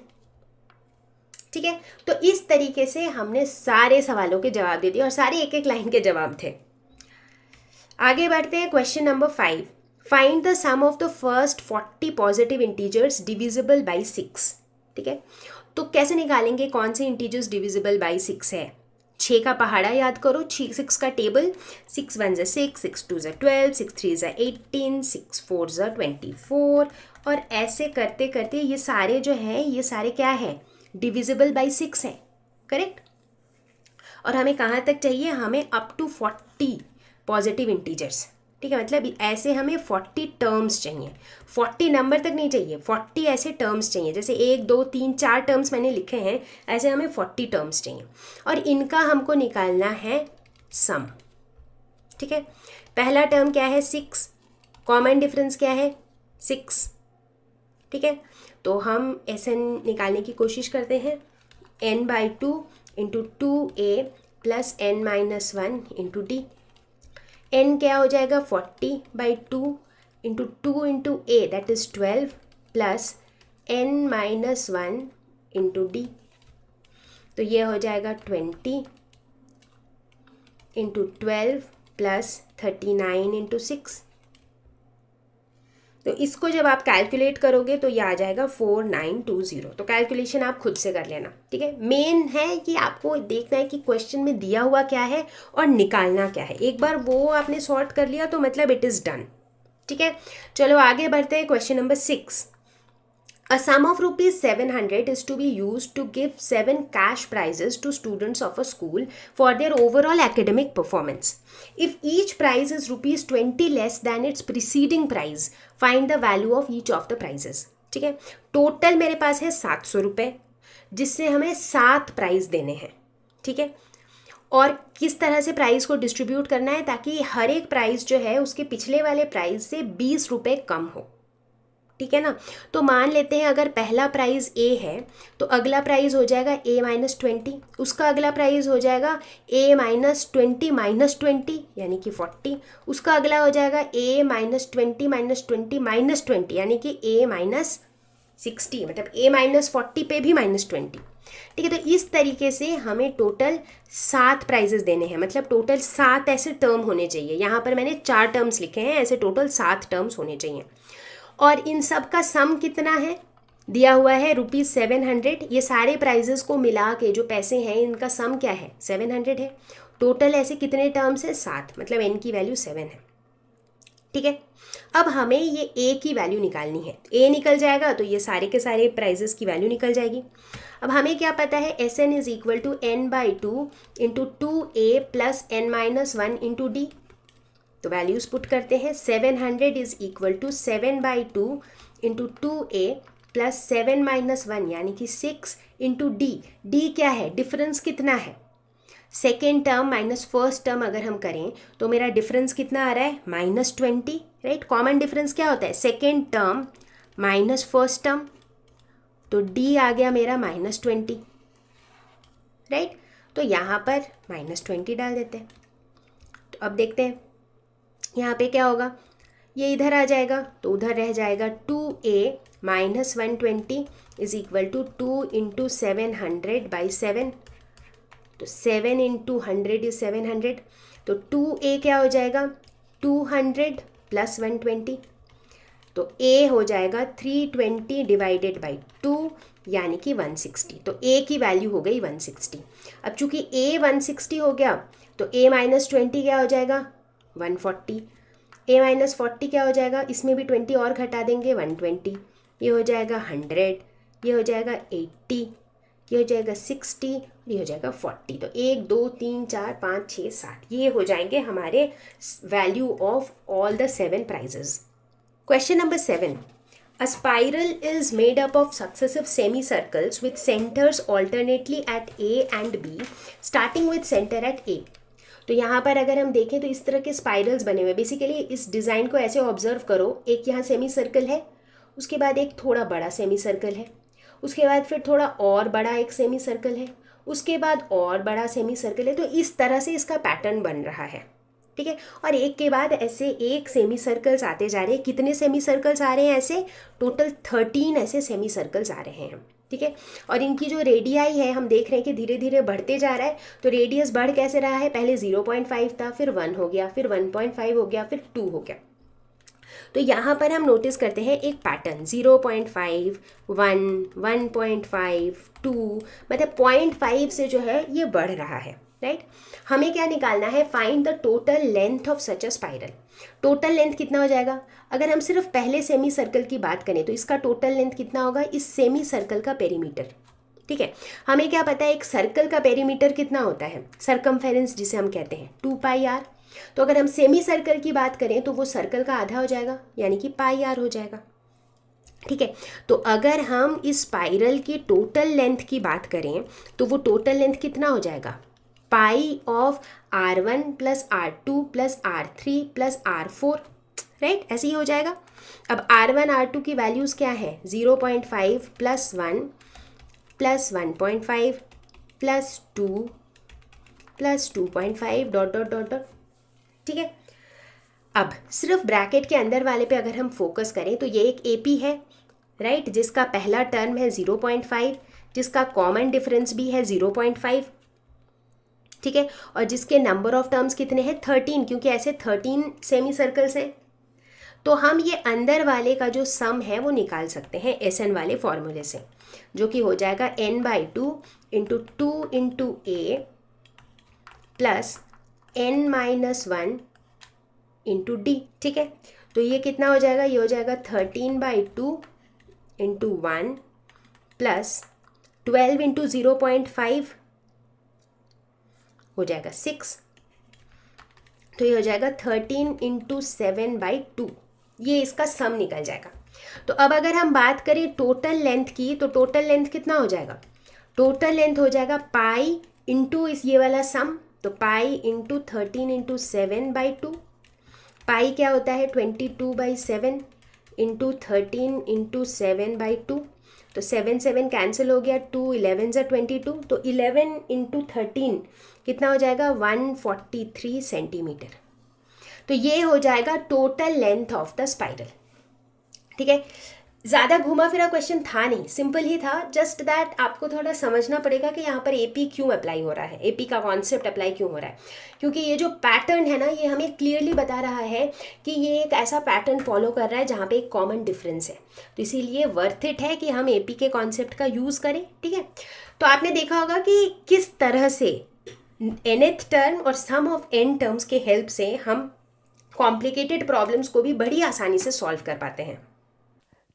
ठीक है, तो इस तरीके से हमने सारे सवालों के जवाब दे दिए और सारे एक एक लाइन के जवाब थे। आगे बढ़ते हैं, question number 5। Find the sum of the first 40 positive integers divisible by 6। ठीक है, तो कैसे निकालेंगे कौन से इंटीजर्स डिविजिबल बाई 6 है। 6 का पहाड़ा याद करो, 6 का टेबल, 6 1 6, 6 2 12, 6 3 18, 6 4 24, और ऐसे करते करते ये सारे जो हैं ये सारे क्या हैं, डिविजिबल बाई 6 है, करेक्ट। और हमें कहाँ तक चाहिए, हमें अप टू 40 पॉजिटिव इंटीजर्स। ठीक है, मतलब ऐसे हमें 40 टर्म्स चाहिए, 40 नंबर तक नहीं चाहिए, 40 ऐसे टर्म्स चाहिए। जैसे 1 2 3 4 टर्म्स मैंने लिखे हैं, ऐसे हमें 40 टर्म्स चाहिए और इनका हमको निकालना है सम। ठीक है, पहला टर्म क्या है 6, कॉमन डिफरेंस क्या है 6, ठीक है, तो हम Sn निकालने की कोशिश करते हैं। n/2 into 2a plus n-1 into d। n क्या हो जाएगा 40/2 into 2 into a that is 12 plus n-1 into d। तो ये हो जाएगा 20 इंटू 12 प्लस 39 इंटू 6। तो इसको जब आप कैलकुलेट करोगे तो ये आ जाएगा 4920। तो कैलकुलेशन आप खुद से कर लेना, ठीक है। मेन है कि आपको देखना है कि क्वेश्चन में दिया हुआ क्या है और निकालना क्या है। एक बार वो आपने सॉर्ट कर लिया तो मतलब इट इज़ डन, ठीक है। चलो आगे बढ़ते हैं। Question number 6। A sum of rupees 700 is to be used to give 7 cash prizes to students of a school for their overall academic performance. If each prize is rupees 20 less than its preceding prize, find the value of each of the prizes. ठीक है, टोटल मेरे पास है 700 रुपये, जिससे हमें 7 प्राइज देने हैं, ठीक है। और किस तरह से प्राइस को डिस्ट्रीब्यूट करना है ताकि हर एक प्राइस जो है उसके पिछले वाले प्राइस से 20 रुपये कम हो, ठीक है ना। तो मान लेते हैं अगर पहला प्राइज़ ए है तो अगला प्राइज़ हो जाएगा a-20, उसका अगला प्राइज़ हो जाएगा a-20 यानी कि 40, उसका अगला हो जाएगा a-20 यानी कि a-60, मतलब a-40 पे भी -20, ठीक है। तो इस तरीके से हमें टोटल 7 प्राइजेस देने हैं, मतलब टोटल 7 ऐसे टर्म होने चाहिए। यहाँ पर मैंने 4 टर्म्स लिखे हैं, ऐसे टोटल 7 टर्म्स होने चाहिए। और इन सब का सम कितना है दिया हुआ है रुपीज़ 700। ये सारे प्राइजेस को मिला के जो पैसे हैं इनका सम क्या है 700 है। टोटल ऐसे कितने टर्म्स है 7, मतलब n की वैल्यू 7 है, ठीक है। अब हमें ये a की वैल्यू निकालनी है। a निकल जाएगा तो ये सारे के सारे प्राइजेस की वैल्यू निकल जाएगी। अब हमें क्या पता है Sn is equal to n/2 into 2a plus n-1 into d। तो वैल्यूज पुट करते हैं। 700 is equal to 7/2 into 2a plus 7-1 यानी कि 6 इंटू d। d क्या है, डिफरेंस कितना है, second term minus first term अगर हम करें तो मेरा डिफरेंस कितना आ रहा है -20, राइट। कॉमन डिफरेंस क्या होता है, second term minus first term, तो d आ गया मेरा -20, राइट। तो यहाँ पर -20 डाल देते हैं। तो अब देखते हैं यहाँ पे क्या होगा, ये इधर आ जाएगा तो उधर रह जाएगा 2a minus 120 is equal to 2 into 700/7। तो 7 इंटू 100 इज 700। तो 2a क्या हो जाएगा 200 प्लस 120, तो a हो जाएगा 320 डिवाइडेड बाई 2 यानी कि 160। तो a की वैल्यू हो गई 160। अब चूंकि a 160 हो गया तो a माइनस 20 क्या हो जाएगा 140, a-40 क्या हो जाएगा, इसमें भी 20 और घटा देंगे 120, ये हो जाएगा 100, ये हो जाएगा 80, ये हो जाएगा 60, ये हो जाएगा 40। तो 1 2 3 4 5 6 7 ये हो जाएंगे हमारे value of all the 7 prizes. Question number 7। A spiral is made up of successive semicircles with centers alternately at A and B, starting with center at A. तो यहाँ पर अगर हम देखें तो इस तरह के स्पाइरल्स बने हुए। बेसिकली इस डिज़ाइन को ऐसे ऑब्जर्व करो, एक यहाँ सेमी सर्कल है, उसके बाद एक थोड़ा बड़ा सेमी सर्कल है, उसके बाद फिर थोड़ा और बड़ा एक सेमी सर्कल है, उसके बाद और बड़ा सेमी सर्कल है। तो इस तरह से इसका पैटर्न बन रहा है, ठीक है। और एक के बाद ऐसे एक सेमी सर्कल्स आते जा रहे हैं। कितने सेमी सर्कल्स आ रहे हैं ऐसे, टोटल 13 ऐसे सेमी सर्कल्स आ रहे हैं, ठीक है। और इनकी जो रेडियाई है हम देख रहे हैं कि धीरे धीरे बढ़ते जा रहा है। तो रेडियस बढ़ कैसे रहा है, पहले 0.5 था, फिर 1 हो गया, फिर 1.5 हो गया, फिर 2 हो गया। तो यहाँ पर हम नोटिस करते हैं एक पैटर्न 0.5 1 1.5 2, मतलब 0.5 से जो है ये बढ़ रहा है, राइट। हमें क्या निकालना है, find the total length of such a spiral. Total length कितना हो जाएगा, अगर हम सिर्फ पहले सेमी सर्कल की बात करें तो इसका टोटल लेंथ कितना होगा, इस सेमी सर्कल का पेरीमीटर, ठीक है। हमें क्या पता है एक सर्कल का पेरीमीटर कितना होता है, सरकमफेरेंस जिसे हम कहते हैं 2πr। तो अगर हम सेमी सर्कल की बात करें तो वो सर्कल का आधा हो जाएगा यानी कि πr हो जाएगा, ठीक है। तो अगर हम इस स्पाइरल की टोटल लेंथ की बात करें तो वो टोटल लेंथ कितना हो जाएगा, पाई of r1 plus r2 plus r3 plus r4, right, ऐसे ही हो जाएगा। अब R1 R2 की वैल्यूज़ क्या है, 0.5 plus 1 plus 1.5 plus 2 plus 2.5 dot dot dot dot. ठीक है, अब सिर्फ ब्रैकेट के अंदर वाले पे अगर हम फोकस करें तो ये एक AP है, राइट, जिसका पहला टर्म है 0.5, जिसका कॉमन डिफरेंस भी है 0.5, ठीक है, और जिसके नंबर ऑफ टर्म्स कितने हैं 13, क्योंकि ऐसे 13 सेमी सर्कल्स हैं। तो हम ये अंदर वाले का जो सम है वो निकाल सकते हैं SN वाले फॉर्मूले से, जो कि हो जाएगा n/2 into 2 into A plus n-1 into D। ठीक है, तो ये कितना हो जाएगा, ये हो जाएगा 13/2 इंटू 1 प्लस 12 इंटू 0.5 हो जाएगा 6, तो ये हो जाएगा 13 इंटू 7/2, ये इसका सम निकल जाएगा। तो अब अगर हम बात करें टोटल लेंथ की, तो टोटल लेंथ कितना हो जाएगा, टोटल लेंथ हो जाएगा पाई इंटू इस ये वाला सम, तो पाई इंटू 13 इंटू 7/2, पाई क्या होता है 22/7 इंटू 13 इंटू 7/2, तो 7 7 कैंसिल हो गया, 2 11 ज़ा 22, तो 11 इंटू 13 कितना हो जाएगा 143 सेंटीमीटर। तो ये हो जाएगा total length of the spiral. ठीक है, ज़्यादा घुमा फिरा क्वेश्चन था नहीं, सिंपल ही था, जस्ट दैट आपको थोड़ा समझना पड़ेगा कि यहाँ पर AP क्यों अप्लाई हो रहा है, AP का कॉन्सेप्ट अप्लाई क्यों हो रहा है, क्योंकि ये जो पैटर्न है ना ये हमें क्लियरली बता रहा है कि ये एक ऐसा पैटर्न फॉलो कर रहा है जहाँ पे एक कॉमन डिफरेंस है, तो इसीलिए वर्थ इट है कि हम AP के कॉन्सेप्ट का यूज़ करें। ठीक है, तो आपने देखा होगा कि किस तरह से nth टर्म और सम ऑफ n टर्म्स के हेल्प से हम कॉम्प्लिकेटेड प्रॉब्लम्स को भी बड़ी आसानी से सॉल्व कर पाते हैं।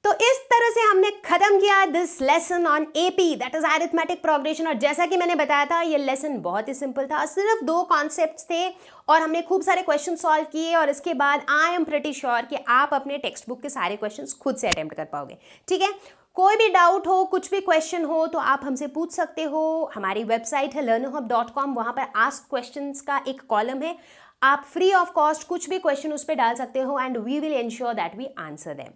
तो इस तरह से हमने खत्म किया this lesson on AP, that is arithmetic progression. और जैसा कि मैंने बताया था ये लेसन बहुत ही सिंपल था, सिर्फ 2 कॉन्सेप्ट्स थे और हमने खूब सारे क्वेश्चन सॉल्व किए, और इसके बाद आई एम प्रिटी श्योर कि आप अपने टेक्स्ट बुक के सारे क्वेश्चंस खुद से अटेम्प्ट कर पाओगे। ठीक है, कोई भी डाउट हो, कुछ भी क्वेश्चन हो तो आप हमसे पूछ सकते हो। हमारी वेबसाइट है learnerhub.com, वहाँ पर आस्क क्वेश्चंस का एक कॉलम है, आप फ्री ऑफ कॉस्ट कुछ भी क्वेश्चन उस पर डाल सकते हो and we will ensure that we answer them.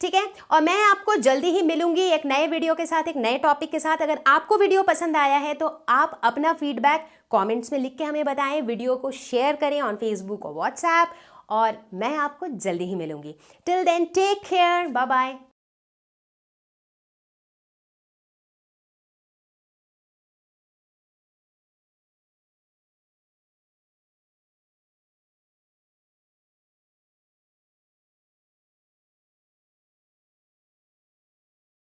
ठीक है, और मैं आपको जल्दी ही मिलूंगी एक नए वीडियो के साथ, एक नए टॉपिक के साथ। अगर आपको वीडियो पसंद आया है तो आप अपना फीडबैक कमेंट्स में लिख के हमें बताएं, वीडियो को शेयर करें ऑन फेसबुक और व्हाट्सएप, और मैं आपको जल्दी ही मिलूंगी। Till then take care, bye bye.